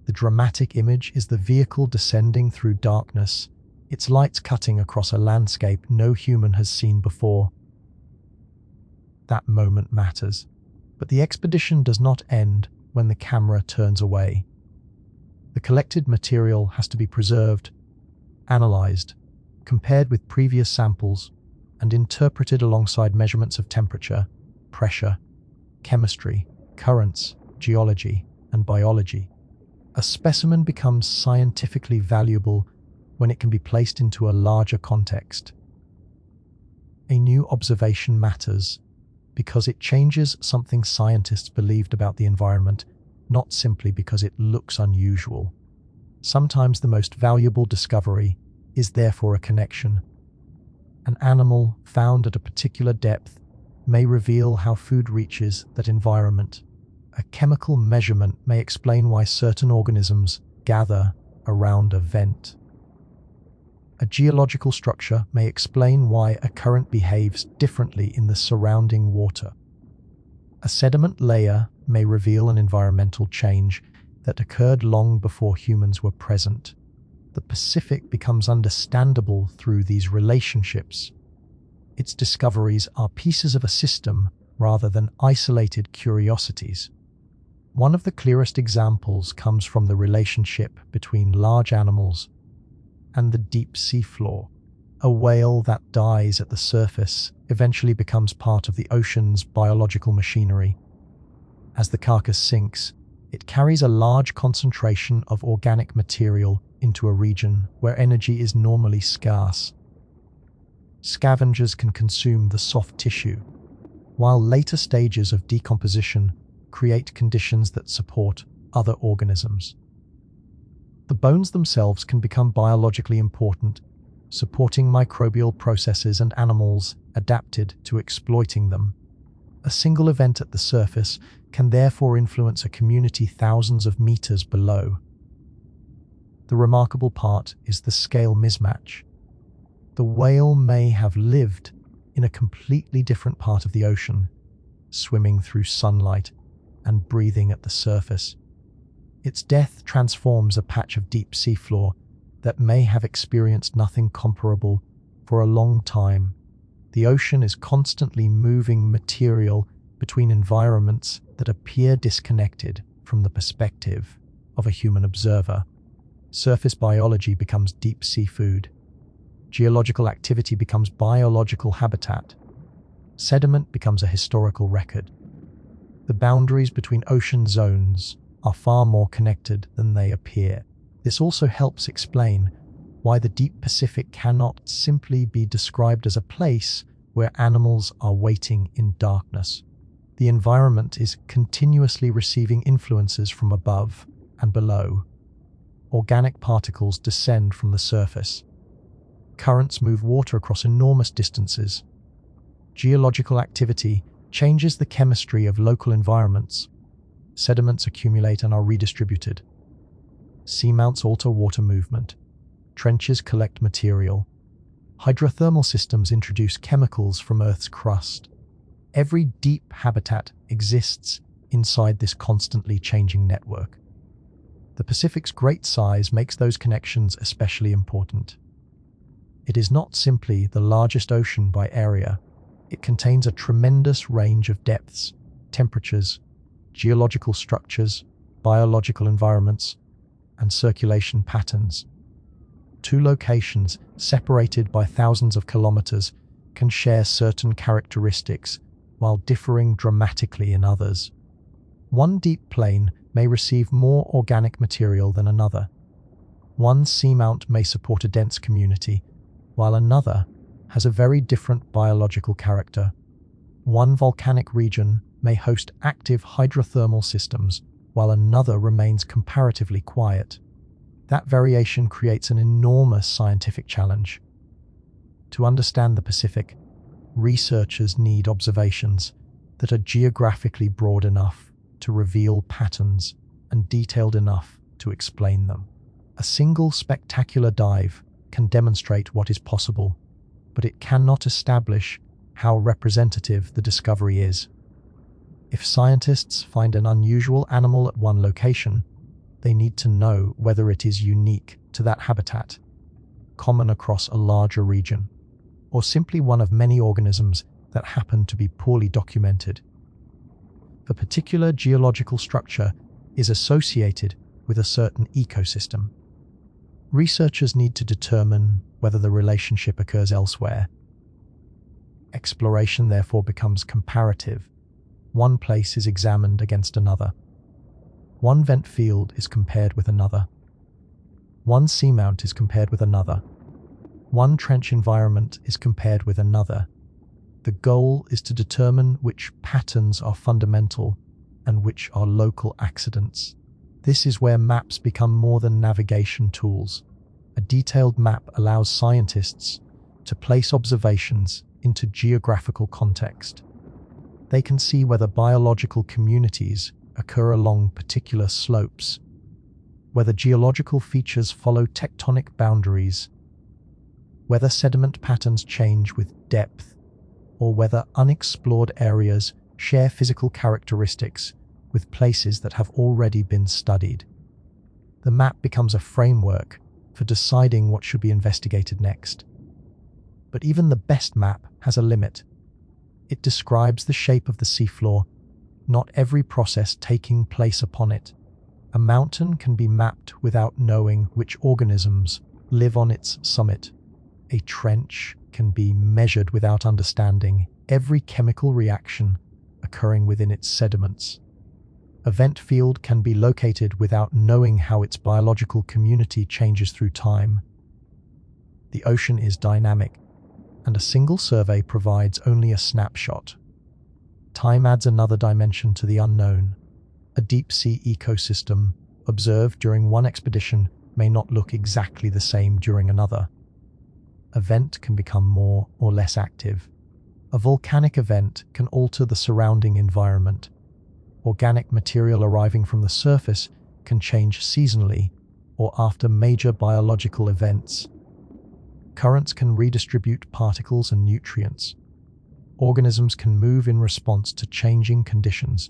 The dramatic image is the vehicle descending through darkness, its lights cutting across a landscape no human has seen before. That moment matters, but the expedition does not end when the camera turns away. The collected material has to be preserved, analyzed, compared with previous samples, and interpreted alongside measurements of temperature, pressure, chemistry, currents, geology, and biology. A specimen becomes scientifically valuable when it can be placed into a larger context. A new observation matters because it changes something scientists believed about the environment, not simply because it looks unusual. Sometimes the most valuable discovery is therefore a connection. An animal found at a particular depth may reveal how food reaches that environment. A chemical measurement may explain why certain organisms gather around a vent. A geological structure may explain why a current behaves differently in the surrounding water. A sediment layer may reveal an environmental change that occurred long before humans were present. The Pacific becomes understandable through these relationships. Its discoveries are pieces of a system rather than isolated curiosities. One of the clearest examples comes from the relationship between large animals and the deep sea floor. A whale that dies at the surface eventually becomes part of the ocean's biological machinery. As the carcass sinks, it carries a large concentration of organic material into a region where energy is normally scarce. Scavengers can consume the soft tissue, while later stages of decomposition create conditions that support other organisms. The bones themselves can become biologically important, supporting microbial processes and animals adapted to exploiting them. A single event at the surface can therefore influence a community thousands of meters below. The remarkable part is the scale mismatch. The whale may have lived in a completely different part of the ocean, swimming through sunlight and breathing at the surface. Its death transforms a patch of deep seafloor that may have experienced nothing comparable for a long time. The ocean is constantly moving material between environments that appear disconnected from the perspective of a human observer. Surface biology becomes deep sea food. Geological activity becomes biological habitat. Sediment becomes a historical record. The boundaries between ocean zones are far more connected than they appear. This also helps explain why the deep Pacific cannot simply be described as a place where animals are waiting in darkness. The environment is continuously receiving influences from above and below. Organic particles descend from the surface. Currents move water across enormous distances. Geological activity changes the chemistry of local environments. Sediments accumulate and are redistributed. Seamounts alter water movement. Trenches collect material. Hydrothermal systems introduce chemicals from Earth's crust. Every deep habitat exists inside this constantly changing network. The Pacific's great size makes those connections especially important. It is not simply the largest ocean by area. It contains a tremendous range of depths, temperatures, geological structures, biological environments, and circulation patterns. Two locations, separated by thousands of kilometers, can share certain characteristics while differing dramatically in others. One deep plain may receive more organic material than another. One seamount may support a dense community, while another has a very different biological character. One volcanic region may host active hydrothermal systems, while another remains comparatively quiet. That variation creates an enormous scientific challenge. To understand the Pacific, researchers need observations that are geographically broad enough to reveal patterns and detailed enough to explain them. A single spectacular dive can demonstrate what is possible, but it cannot establish how representative the discovery is. If scientists find an unusual animal at one location, they need to know whether it is unique to that habitat, common across a larger region, or simply one of many organisms that happen to be poorly documented. A particular geological structure is associated with a certain ecosystem. Researchers need to determine whether the relationship occurs elsewhere. Exploration therefore becomes comparative. One place is examined against another. One vent field is compared with another. One seamount is compared with another. One trench environment is compared with another. The goal is to determine which patterns are fundamental and which are local accidents. This is where maps become more than navigation tools. A detailed map allows scientists to place observations into geographical context. They can see whether biological communities occur along particular slopes, whether geological features follow tectonic boundaries, whether sediment patterns change with depth, or whether unexplored areas share physical characteristics with places that have already been studied. The map becomes a framework for deciding what should be investigated next. But even the best map has a limit. It describes the shape of the seafloor, not every process taking place upon it. A mountain can be mapped without knowing which organisms live on its summit. A trench can be measured without understanding every chemical reaction occurring within its sediments. A vent field can be located without knowing how its biological community changes through time. The ocean is dynamic, and a single survey provides only a snapshot. Time adds another dimension to the unknown. A deep-sea ecosystem observed during one expedition may not look exactly the same during another. A vent can become more or less active. A volcanic event can alter the surrounding environment. Organic material arriving from the surface can change seasonally or after major biological events. Currents can redistribute particles and nutrients. organisms can move in response to changing conditions.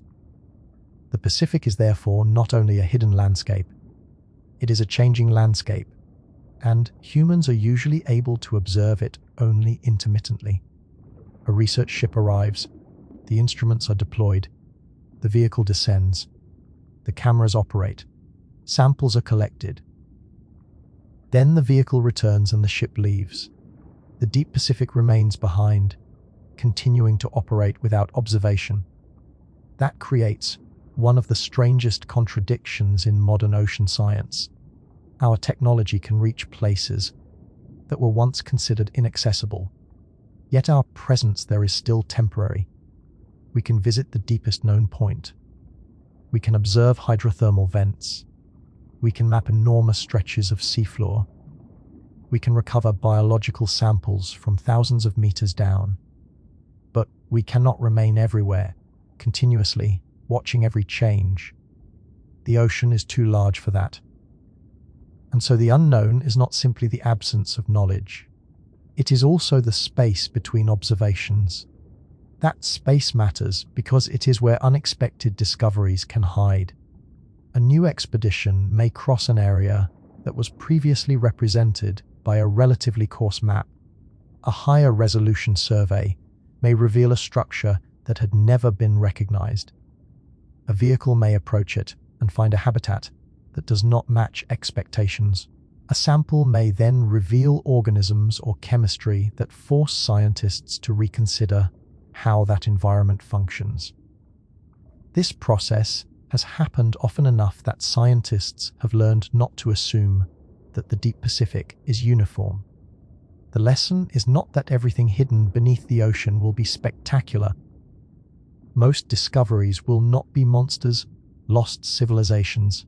The Pacific is therefore not only a hidden landscape, it is a changing landscape, and humans are usually able to observe it only intermittently. A research ship arrives, the instruments are deployed, the vehicle descends, the cameras operate, samples are collected. Then the vehicle returns and the ship leaves. The deep Pacific remains behind, continuing to operate without observation. That creates one of the strangest contradictions in modern ocean science. Our technology can reach places that were once considered inaccessible, yet our presence there is still temporary. We can visit the deepest known point. We can observe hydrothermal vents. We can map enormous stretches of seafloor. We can recover biological samples from thousands of meters down. But we cannot remain everywhere, continuously, watching every change. The ocean is too large for that. And so the unknown is not simply the absence of knowledge. It is also the space between observations. That space matters because it is where unexpected discoveries can hide. A new expedition may cross an area that was previously represented by a relatively coarse map. A higher resolution survey may reveal a structure that had never been recognized. A vehicle may approach it and find a habitat that does not match expectations. A sample may then reveal organisms or chemistry that force scientists to reconsider how that environment functions. This process has happened often enough that scientists have learned not to assume that the deep Pacific is uniform. The lesson is not that everything hidden beneath the ocean will be spectacular. Most discoveries will not be monsters, lost civilizations,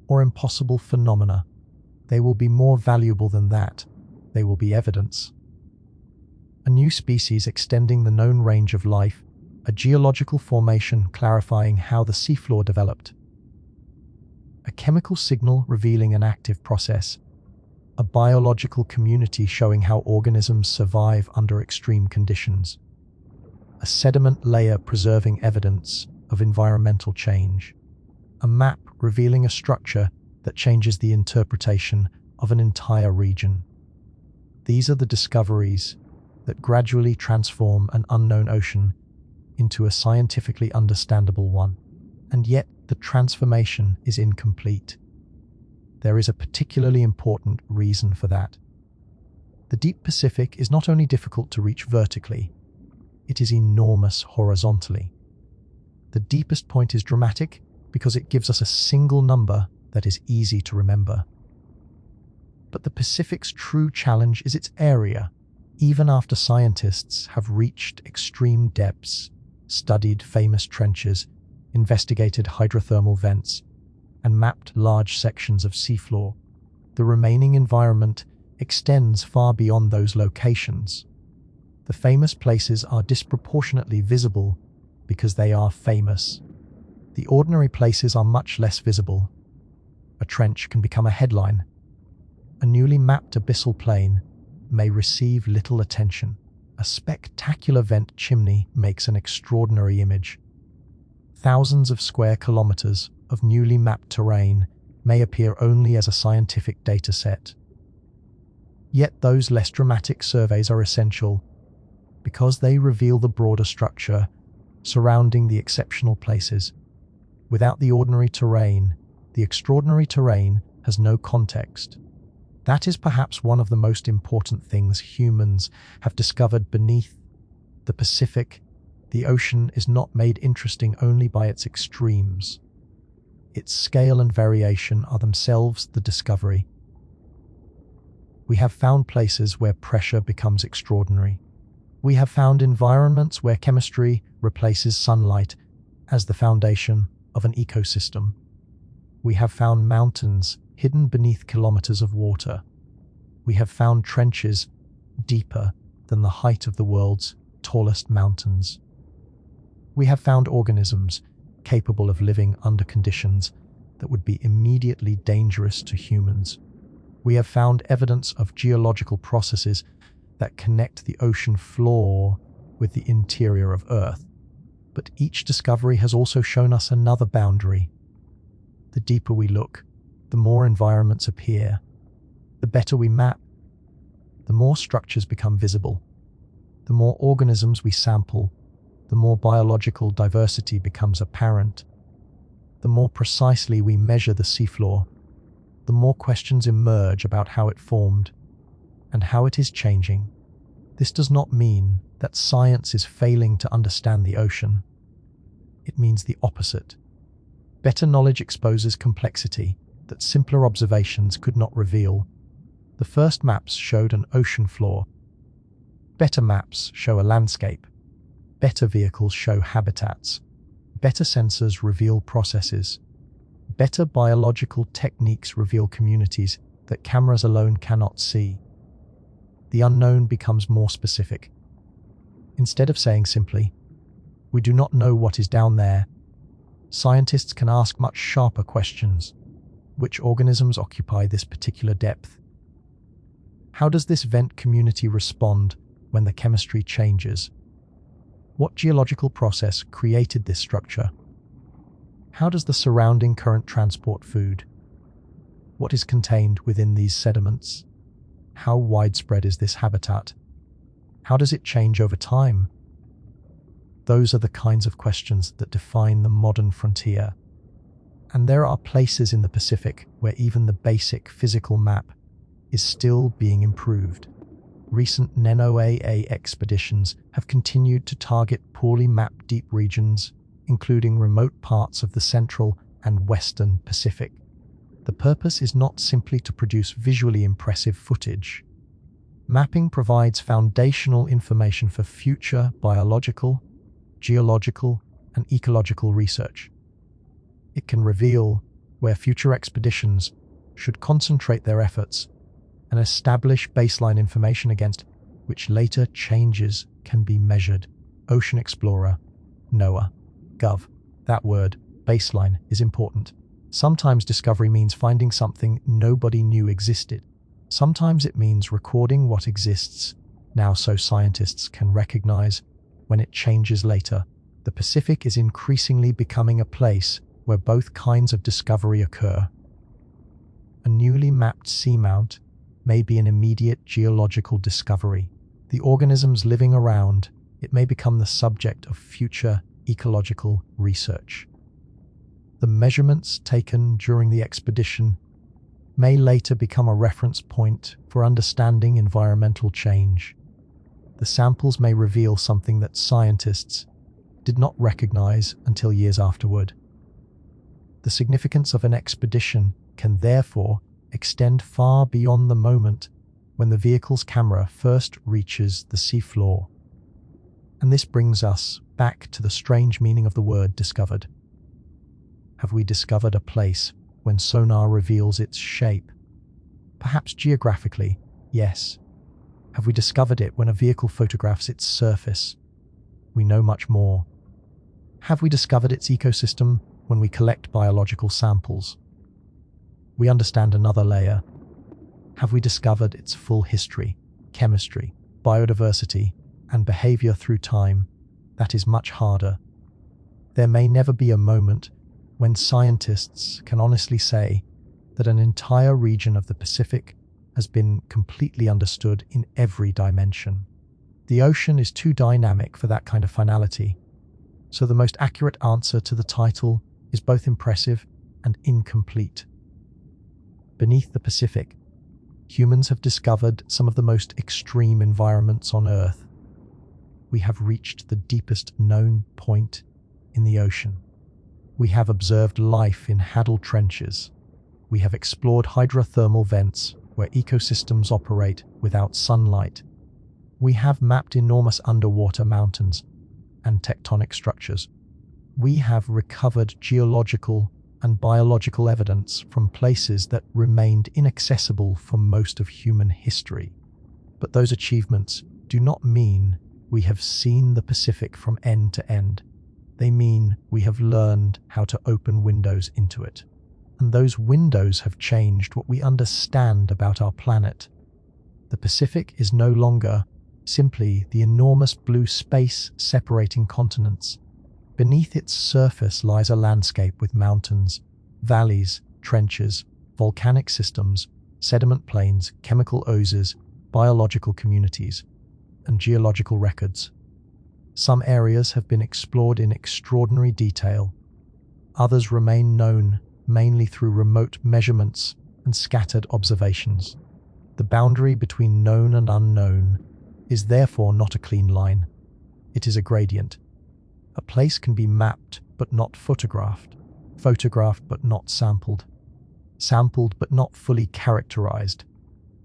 or impossible phenomena. They will be more valuable than that. They will be evidence. A new species extending the known range of life, a geological formation clarifying how the seafloor developed, a chemical signal revealing an active process, a biological community showing how organisms survive under extreme conditions, a sediment layer preserving evidence of environmental change, a map revealing a structure that changes the interpretation of an entire region. These are the discoveries that gradually transform an unknown ocean into a scientifically understandable one. And yet the transformation is incomplete. There is a particularly important reason for that. The deep Pacific is not only difficult to reach vertically, it is enormous horizontally. The deepest point is dramatic because it gives us a single number that is easy to remember. But the Pacific's true challenge is its area. Even after scientists have reached extreme depths, studied famous trenches, investigated hydrothermal vents, and mapped large sections of seafloor, the remaining environment extends far beyond those locations. The famous places are disproportionately visible because they are famous. The ordinary places are much less visible. A trench can become a headline. A newly mapped abyssal plain may receive little attention. A spectacular vent chimney makes an extraordinary image. Thousands of square kilometers of newly mapped terrain may appear only as a scientific data set. Yet those less dramatic surveys are essential because they reveal the broader structure surrounding the exceptional places. Without the ordinary terrain, the extraordinary terrain has no context. That is perhaps one of the most important things humans have discovered beneath the Pacific. The ocean is not made interesting only by its extremes. Its scale and variation are themselves the discovery. We have found places where pressure becomes extraordinary. We have found environments where chemistry replaces sunlight as the foundation of an ecosystem. We have found mountains hidden beneath kilometers of water. We have found trenches deeper than the height of the world's tallest mountains. We have found organisms capable of living under conditions that would be immediately dangerous to humans. We have found evidence of geological processes that connect the ocean floor with the interior of Earth. But each discovery has also shown us another boundary. The deeper we look, the more environments appear. The better we map, the more structures become visible. The more organisms we sample, the more biological diversity becomes apparent. The more precisely we measure the seafloor, the more questions emerge about how it formed and how it is changing. This does not mean that science is failing to understand the ocean. It means the opposite. Better knowledge exposes complexity that simpler observations could not reveal. The first maps showed an ocean floor. Better maps show a landscape. Better vehicles show habitats. Better sensors reveal processes. Better biological techniques reveal communities that cameras alone cannot see. The unknown becomes more specific. Instead of saying simply, "We do not know what is down there," scientists can ask much sharper questions. Which organisms occupy this particular depth? How does this vent community respond when the chemistry changes? What geological process created this structure? How does the surrounding current transport food? What is contained within these sediments? How widespread is this habitat? How does it change over time? Those are the kinds of questions that define the modern frontier. And there are places in the Pacific where even the basic physical map is still being improved. Recent NOAA expeditions have continued to target poorly mapped deep regions, including remote parts of the central and western Pacific. The purpose is not simply to produce visually impressive footage. Mapping provides foundational information for future biological, geological, and ecological research. It can reveal where future expeditions should concentrate their efforts and establish baseline information against which later changes can be measured. Ocean Explorer, NOAA, Gov. That word, baseline, is important. Sometimes discovery means finding something nobody knew existed. Sometimes it means recording what exists now so scientists can recognize when it changes later. The Pacific is increasingly becoming a place where both kinds of discovery occur. A newly mapped seamount may be an immediate geological discovery. The organisms living around it may become the subject of future ecological research. The measurements taken during the expedition may later become a reference point for understanding environmental change. The samples may reveal something that scientists did not recognize until years afterward. The significance of an expedition can therefore extend far beyond the moment when the vehicle's camera first reaches the seafloor. And this brings us back to the strange meaning of the word discovered. Have we discovered a place when sonar reveals its shape? Perhaps geographically, yes. Have we discovered it when a vehicle photographs its surface? We know much more. Have we discovered its ecosystem when we collect biological samples? We understand another layer. Have we discovered its full history, chemistry, biodiversity, and behavior through time? That is much harder. There may never be a moment when scientists can honestly say that an entire region of the Pacific has been completely understood in every dimension. The ocean is too dynamic for that kind of finality, so the most accurate answer to the title is both impressive and incomplete. Beneath the Pacific, humans have discovered some of the most extreme environments on Earth. We have reached the deepest known point in the ocean. We have observed life in Haddle trenches. We have explored hydrothermal vents where ecosystems operate without sunlight. We have mapped enormous underwater mountains and tectonic structures. We have recovered geological and biological evidence from places that remained inaccessible for most of human history. But those achievements do not mean we have seen the Pacific from end to end. They mean we have learned how to open windows into it. And those windows have changed what we understand about our planet. The Pacific is no longer simply the enormous blue space separating continents. Beneath its surface lies a landscape with mountains, valleys, trenches, volcanic systems, sediment plains, chemical oases, biological communities, and geological records. Some areas have been explored in extraordinary detail. Others remain known mainly through remote measurements and scattered observations. The boundary between known and unknown is therefore not a clean line. It is a gradient. A place can be mapped but not photographed, photographed but not sampled, sampled but not fully characterized,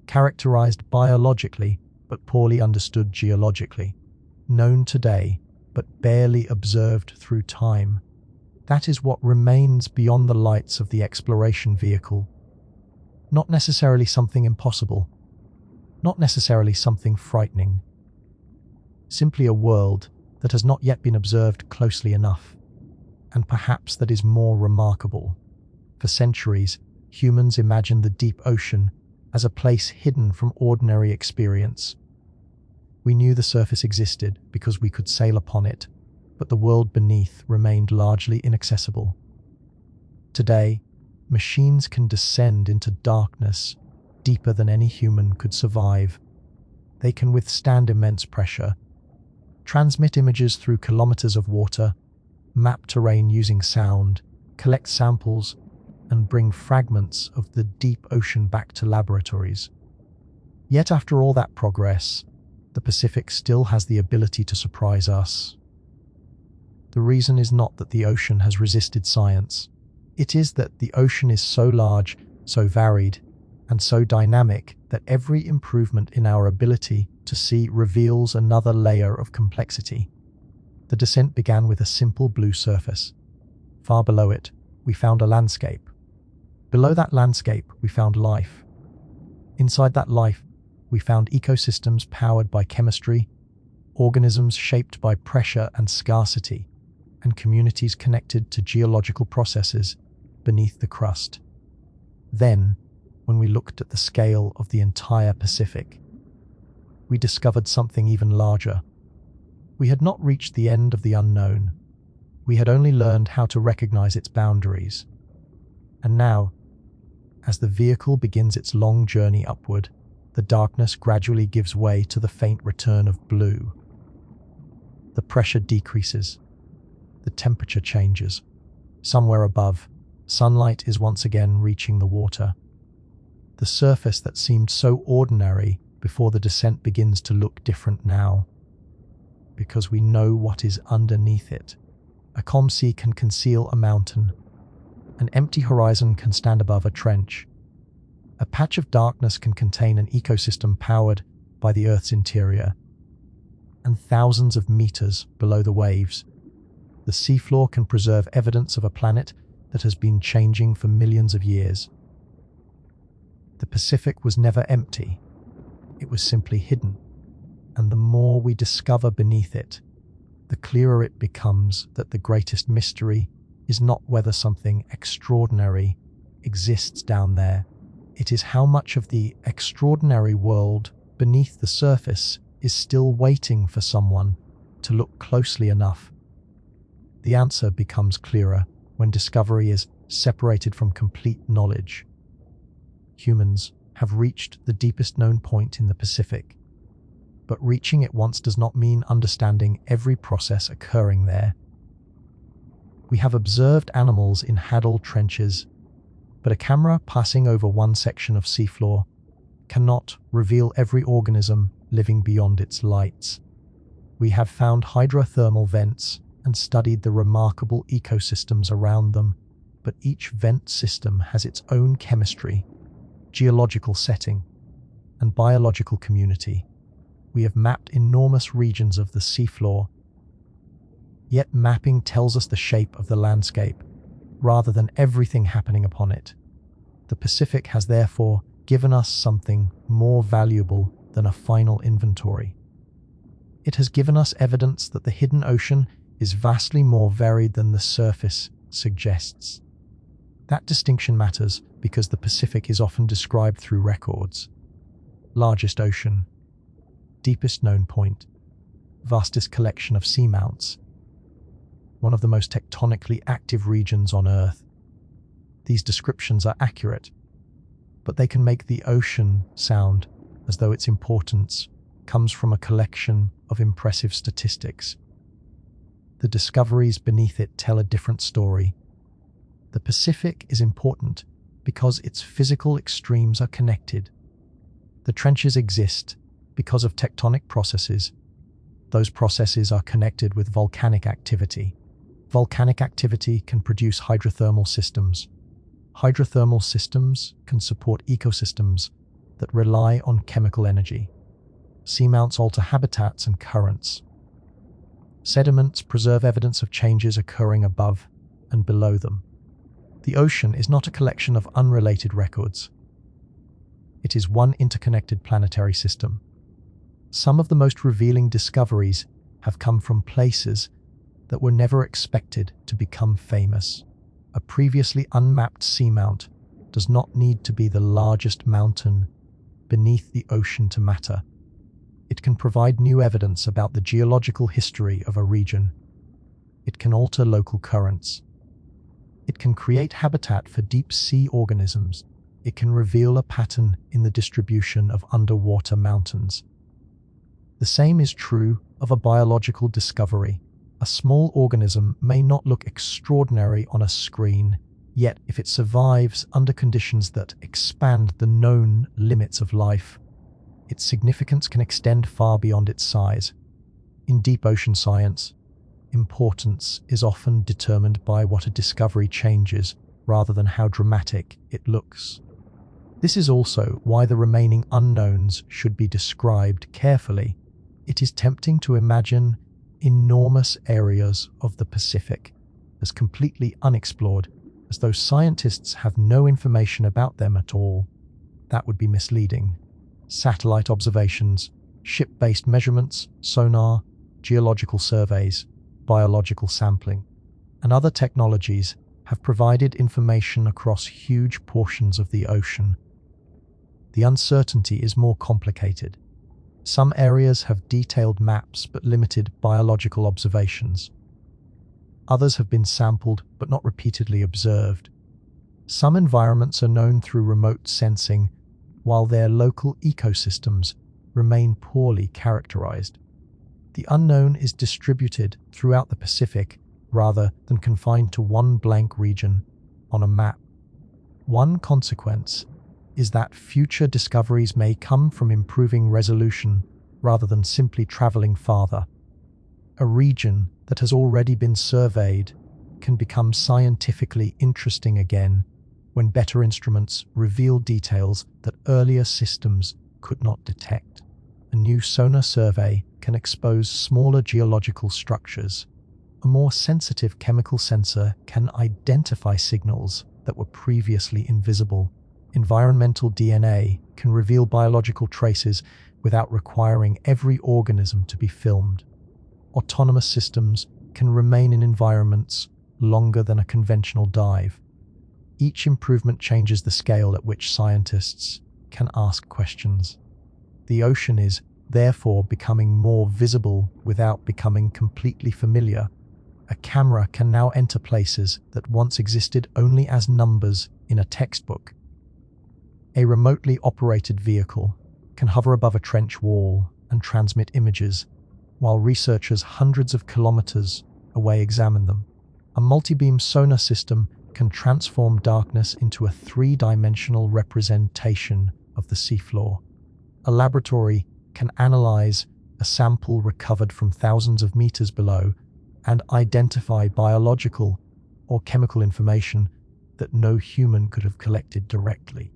characterized biologically but poorly understood geologically, known today but barely observed through time. That is what remains beyond the lights of the exploration vehicle. Not necessarily something impossible, not necessarily something frightening. Simply a world that has not yet been observed closely enough, and perhaps that is more remarkable. For centuries, humans imagined the deep ocean as a place hidden from ordinary experience. We knew the surface existed because we could sail upon it, but the world beneath remained largely inaccessible. Today, machines can descend into darkness deeper than any human could survive. They can withstand immense pressure, transmit images through kilometers of water, map terrain using sound, collect samples, and bring fragments of the deep ocean back to laboratories. Yet after all that progress, the Pacific still has the ability to surprise us. The reason is not that the ocean has resisted science. It is that the ocean is so large, so varied, and so dynamic that every improvement in our ability to see reveals another layer of complexity. The descent began with a simple blue surface. Far below it, we found a landscape. Below that landscape, we found life. Inside that life, we found ecosystems powered by chemistry, organisms shaped by pressure and scarcity, and communities connected to geological processes beneath the crust. Then, when we looked at the scale of the entire Pacific, we discovered something even larger. We had not reached the end of the unknown. We had only learned how to recognize its boundaries. And now, as the vehicle begins its long journey upward, the darkness gradually gives way to the faint return of blue. The pressure decreases. The temperature changes. Somewhere above, sunlight is once again reaching the water. The surface that seemed so ordinary before the descent begins to look different now, because we know what is underneath it. A calm sea can conceal a mountain. An empty horizon can stand above a trench. A patch of darkness can contain an ecosystem powered by the Earth's interior. And thousands of meters below the waves, the seafloor can preserve evidence of a planet that has been changing for millions of years. The Pacific was never empty. It was simply hidden. And the more we discover beneath it, the clearer it becomes that the greatest mystery is not whether something extraordinary exists down there. It is how much of the extraordinary world beneath the surface is still waiting for someone to look closely enough. The answer becomes clearer when discovery is separated from complete knowledge. Humans have reached the deepest known point in the Pacific, but reaching it once does not mean understanding every process occurring there. We have observed animals in Hadal trenches, but a camera passing over one section of seafloor cannot reveal every organism living beyond its lights. We have found hydrothermal vents and studied the remarkable ecosystems around them, but each vent system has its own chemistry, geological setting, and biological community. We have mapped enormous regions of the seafloor, yet mapping tells us the shape of the landscape, rather than everything happening upon it. The Pacific has therefore given us something more valuable than a final inventory. It has given us evidence that the hidden ocean is vastly more varied than the surface suggests. That distinction matters because the Pacific is often described through records. Largest ocean, deepest known point, vastest collection of seamounts, one of the most tectonically active regions on Earth. These descriptions are accurate, but they can make the ocean sound as though its importance comes from a collection of impressive statistics. The discoveries beneath it tell a different story. The Pacific is important because its physical extremes are connected. The trenches exist because of tectonic processes. Those processes are connected with volcanic activity. Volcanic activity can produce hydrothermal systems. Hydrothermal systems can support ecosystems that rely on chemical energy. Seamounts alter habitats and currents. Sediments preserve evidence of changes occurring above and below them. The ocean is not a collection of unrelated records. It is one interconnected planetary system. Some of the most revealing discoveries have come from places that were never expected to become famous. A previously unmapped seamount does not need to be the largest mountain beneath the ocean to matter. It can provide new evidence about the geological history of a region. It can alter local currents. It can create habitat for deep-sea organisms. It can reveal a pattern in the distribution of underwater mountains. The same is true of a biological discovery. A small organism may not look extraordinary on a screen, yet if it survives under conditions that expand the known limits of life, its significance can extend far beyond its size. In deep ocean science, importance is often determined by what a discovery changes rather than how dramatic it looks. This is also why the remaining unknowns should be described carefully. It is tempting to imagine enormous areas of the Pacific as completely unexplored, as though scientists have no information about them at all. That would be misleading. Satellite observations, ship-based measurements, sonar, geological surveys, biological sampling, and other technologies have provided information across huge portions of the ocean. The uncertainty is more complicated. Some areas have detailed maps but limited biological observations. Others have been sampled but not repeatedly observed. Some environments are known through remote sensing, while their local ecosystems remain poorly characterized. The unknown is distributed throughout the Pacific rather than confined to one blank region on a map. One consequence is that future discoveries may come from improving resolution rather than simply traveling farther. A region that has already been surveyed can become scientifically interesting again when better instruments reveal details that earlier systems could not detect. A new sonar survey can expose smaller geological structures. A more sensitive chemical sensor can identify signals that were previously invisible. Environmental DNA can reveal biological traces without requiring every organism to be filmed. Autonomous systems can remain in environments longer than a conventional dive. Each improvement changes the scale at which scientists can ask questions. The ocean is, therefore, becoming more visible without becoming completely familiar. A camera can now enter places that once existed only as numbers in a textbook. A remotely operated vehicle can hover above a trench wall and transmit images, while researchers hundreds of kilometers away examine them. A multi-beam sonar system can transform darkness into a three-dimensional representation of the seafloor. A laboratory can analyze a sample recovered from thousands of meters below and identify biological or chemical information that no human could have collected directly.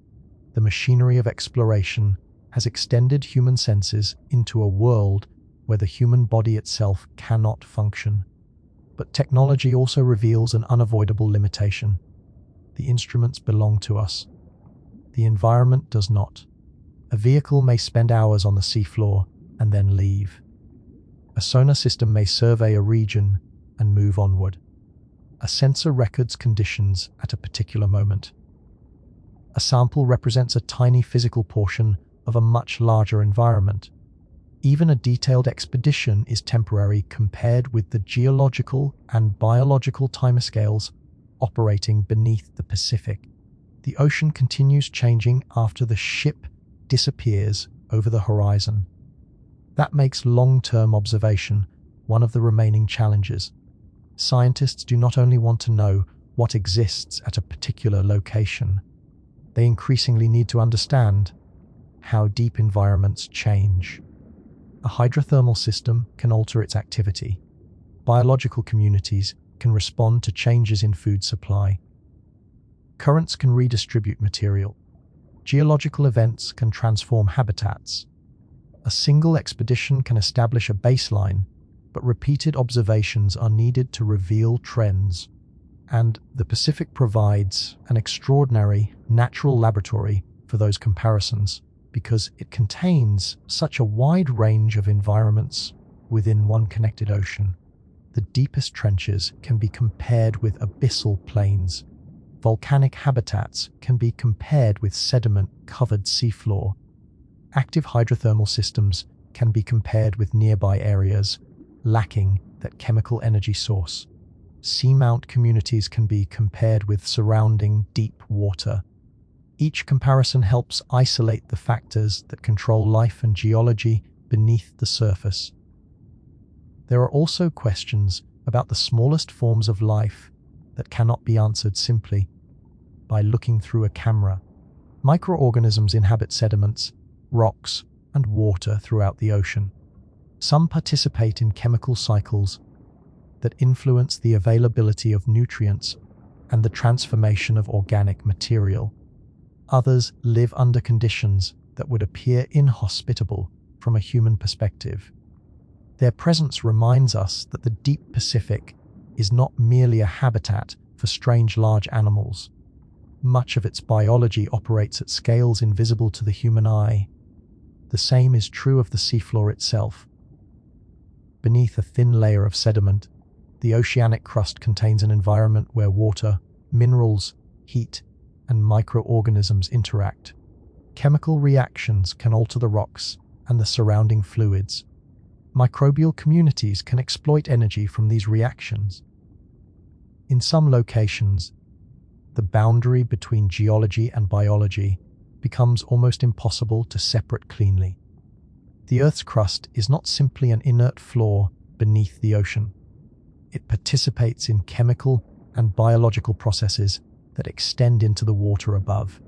The machinery of exploration has extended human senses into a world where the human body itself cannot function. But technology also reveals an unavoidable limitation. The instruments belong to us. The environment does not. A vehicle may spend hours on the seafloor and then leave. A sonar system may survey a region and move onward. A sensor records conditions at a particular moment. A sample represents a tiny physical portion of a much larger environment. Even a detailed expedition is temporary compared with the geological and biological timescales operating beneath the Pacific. The ocean continues changing after the ship disappears over the horizon. That makes long-term observation one of the remaining challenges. Scientists do not only want to know what exists at a particular location, they increasingly need to understand how deep environments change. A hydrothermal system can alter its activity. Biological communities can respond to changes in food supply. Currents can redistribute material. Geological events can transform habitats. A single expedition can establish a baseline, but repeated observations are needed to reveal trends. And the Pacific provides an extraordinary natural laboratory for those comparisons, because it contains such a wide range of environments within one connected ocean. The deepest trenches can be compared with abyssal plains. Volcanic habitats can be compared with sediment-covered seafloor. Active hydrothermal systems can be compared with nearby areas lacking that chemical energy source. Seamount communities can be compared with surrounding deep water. Each comparison helps isolate the factors that control life and geology beneath the surface. There are also questions about the smallest forms of life that cannot be answered simply by looking through a camera. Microorganisms inhabit sediments, rocks, and water throughout the ocean. Some participate in chemical cycles that influence the availability of nutrients and the transformation of organic material. Others live under conditions that would appear inhospitable from a human perspective. Their presence reminds us that the deep Pacific is not merely a habitat for strange large animals. Much of its biology operates at scales invisible to the human eye. The same is true of the seafloor itself. Beneath a thin layer of sediment, the oceanic crust contains an environment where water, minerals, heat, and microorganisms interact. Chemical reactions can alter the rocks and the surrounding fluids. Microbial communities can exploit energy from these reactions. In some locations, the boundary between geology and biology becomes almost impossible to separate cleanly. The Earth's crust is not simply an inert floor beneath the ocean. It participates in chemical and biological processes that extend into the water above.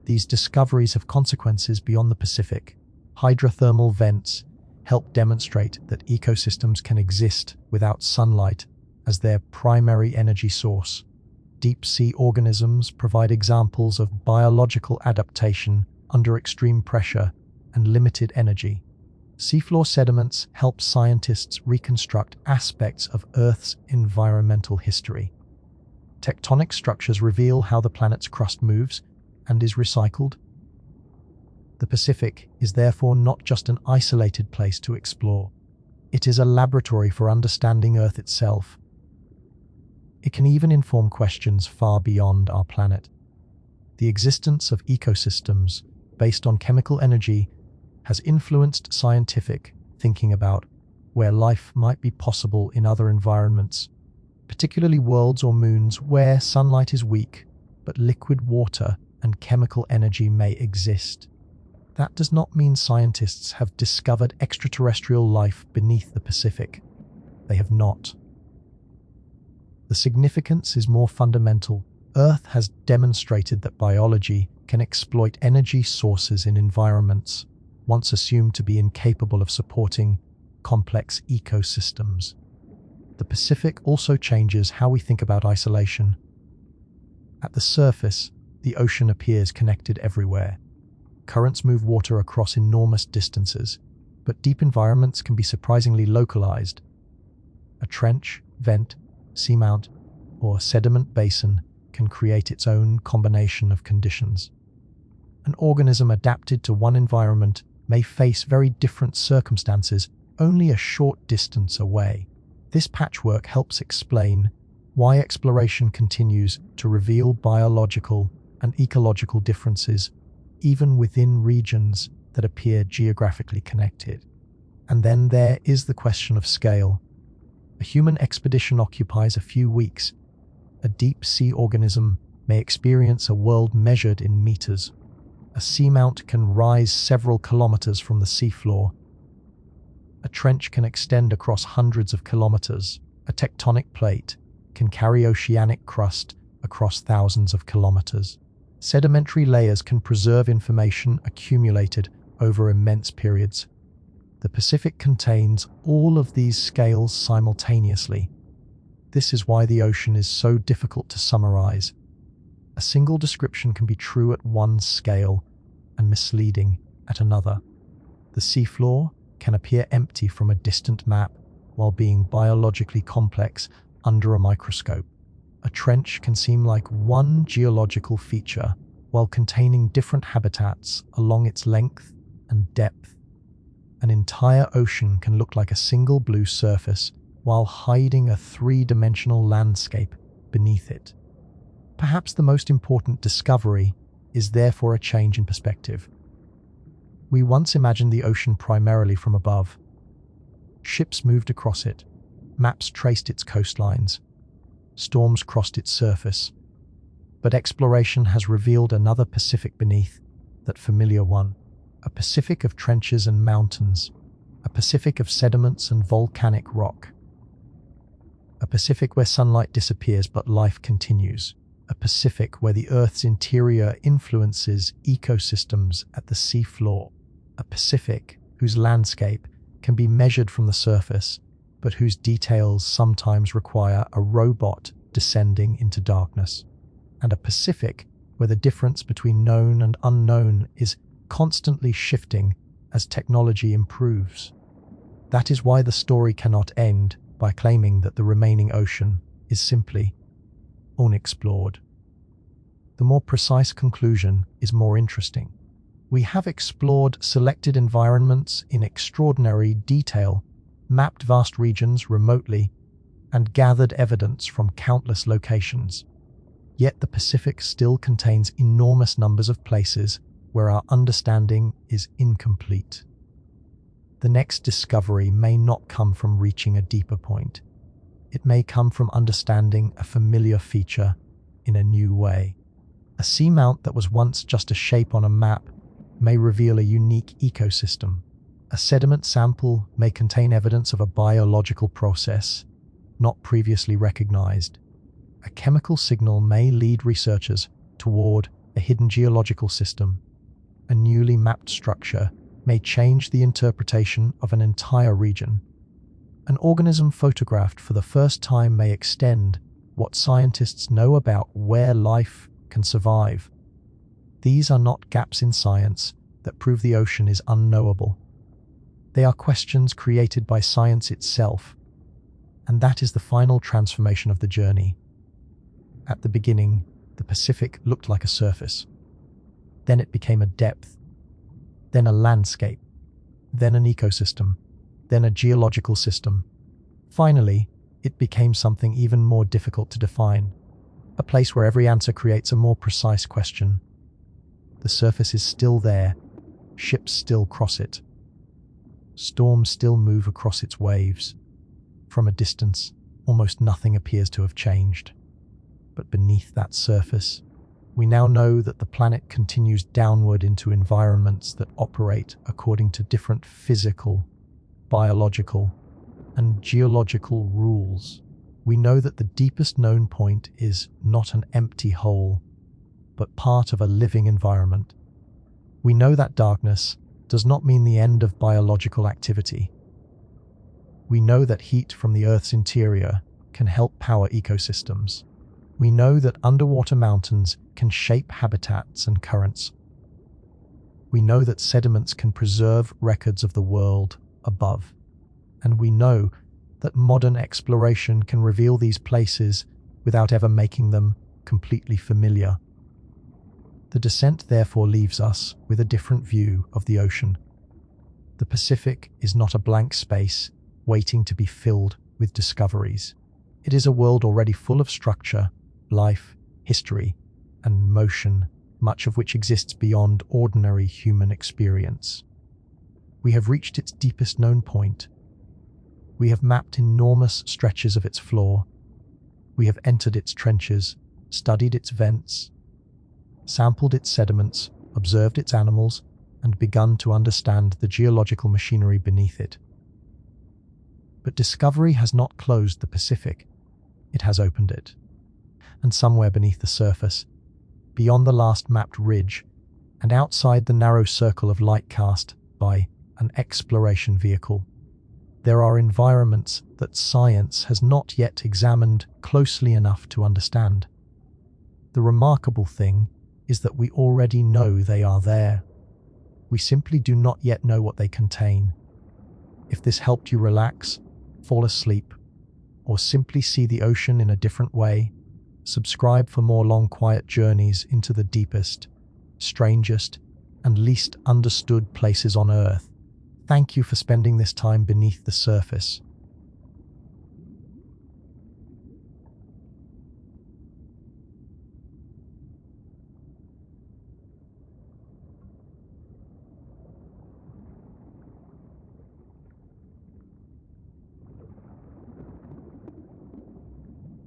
These discoveries have consequences beyond the Pacific. Hydrothermal vents help demonstrate that ecosystems can exist without sunlight as their primary energy source. Deep-sea organisms provide examples of biological adaptation under extreme pressure and limited energy. Seafloor sediments help scientists reconstruct aspects of Earth's environmental history. Tectonic structures reveal how the planet's crust moves and is recycled. The Pacific is therefore not just an isolated place to explore. It is a laboratory for understanding Earth itself. It can even inform questions far beyond our planet. The existence of ecosystems based on chemical energy has influenced scientific thinking about where life might be possible in other environments, particularly worlds or moons where sunlight is weak, but liquid water and chemical energy may exist. That does not mean scientists have discovered extraterrestrial life beneath the Pacific. They have not. The significance is more fundamental. Earth has demonstrated that biology can exploit energy sources in environments once assumed to be incapable of supporting complex ecosystems. The Pacific also changes how we think about isolation. At the surface, the ocean appears connected everywhere. Currents move water across enormous distances, but deep environments can be surprisingly localized. A trench, vent, seamount, or sediment basin can create its own combination of conditions. An organism adapted to one environment may face very different circumstances only a short distance away. This patchwork helps explain why exploration continues to reveal biological and ecological differences even within regions that appear geographically connected. And then there is the question of scale. A human expedition occupies a few weeks. A deep-sea organism may experience a world measured in meters. A seamount can rise several kilometers from the seafloor. A trench can extend across hundreds of kilometers. A tectonic plate can carry oceanic crust across thousands of kilometers. Sedimentary layers can preserve information accumulated over immense periods. The Pacific contains all of these scales simultaneously. This is why the ocean is so difficult to summarize. A single description can be true at one scale and misleading at another. The seafloor can appear empty from a distant map while being biologically complex under a microscope. A trench can seem like one geological feature while containing different habitats along its length and depth. An entire ocean can look like a single blue surface while hiding a three-dimensional landscape beneath it. Perhaps the most important discovery is therefore a change in perspective. We once imagined the ocean primarily from above. Ships moved across it, maps traced its coastlines, storms crossed its surface. But exploration has revealed another Pacific beneath, that familiar one. A Pacific of trenches and mountains, a Pacific of sediments and volcanic rock. A Pacific where sunlight disappears but life continues. A Pacific where the Earth's interior influences ecosystems at the seafloor. A Pacific whose landscape can be measured from the surface, but whose details sometimes require a robot descending into darkness. And a Pacific where the difference between known and unknown is constantly shifting as technology improves. That is why the story cannot end by claiming that the remaining ocean is simply unexplored. The more precise conclusion is more interesting. We have explored selected environments in extraordinary detail, mapped vast regions remotely, and gathered evidence from countless locations. Yet the Pacific still contains enormous numbers of places where our understanding is incomplete. The next discovery may not come from reaching a deeper point. It may come from understanding a familiar feature in a new way. A seamount that was once just a shape on a map may reveal a unique ecosystem. A sediment sample may contain evidence of a biological process not previously recognized. A chemical signal may lead researchers toward a hidden geological system. A newly mapped structure may change the interpretation of an entire region. An organism photographed for the first time may extend what scientists know about where life can survive. These are not gaps in science that prove the ocean is unknowable. They are questions created by science itself, and that is the final transformation of the journey. At the beginning, the Pacific looked like a surface. Then it became a depth, then a landscape, then an ecosystem, then a geological system. Finally, it became something even more difficult to define, a place where every answer creates a more precise question. The surface is still there, ships still cross it, storms still move across its waves. From a distance, almost nothing appears to have changed. But beneath that surface, we now know that the planet continues downward into environments that operate according to different physical, biological, and geological rules. We know that the deepest known point is not an empty hole, but part of a living environment. We know that darkness does not mean the end of biological activity. We know that heat from the Earth's interior can help power ecosystems. We know that underwater mountains can shape habitats and currents. We know that sediments can preserve records of the world above. And we know that modern exploration can reveal these places without ever making them completely familiar. The descent therefore leaves us with a different view of the ocean. The Pacific is not a blank space waiting to be filled with discoveries. It is a world already full of structure, life, history, and motion. much of which exists beyond ordinary human experience. We have reached its deepest known point. We have mapped enormous stretches of its floor. We have entered its trenches, studied its vents, sampled its sediments, observed its animals, and begun to understand the geological machinery beneath it. But discovery has not closed the Pacific, it has opened it. And somewhere beneath the surface, beyond the last mapped ridge, and outside the narrow circle of light cast by an exploration vehicle, there are environments that science has not yet examined closely enough to understand. The remarkable thing is that we already know they are there. We simply do not yet know what they contain. If this helped you relax, fall asleep, or simply see the ocean in a different way, subscribe for more long, quiet journeys into the deepest, strangest, and least understood places on Earth. Thank you for spending this time beneath the surface.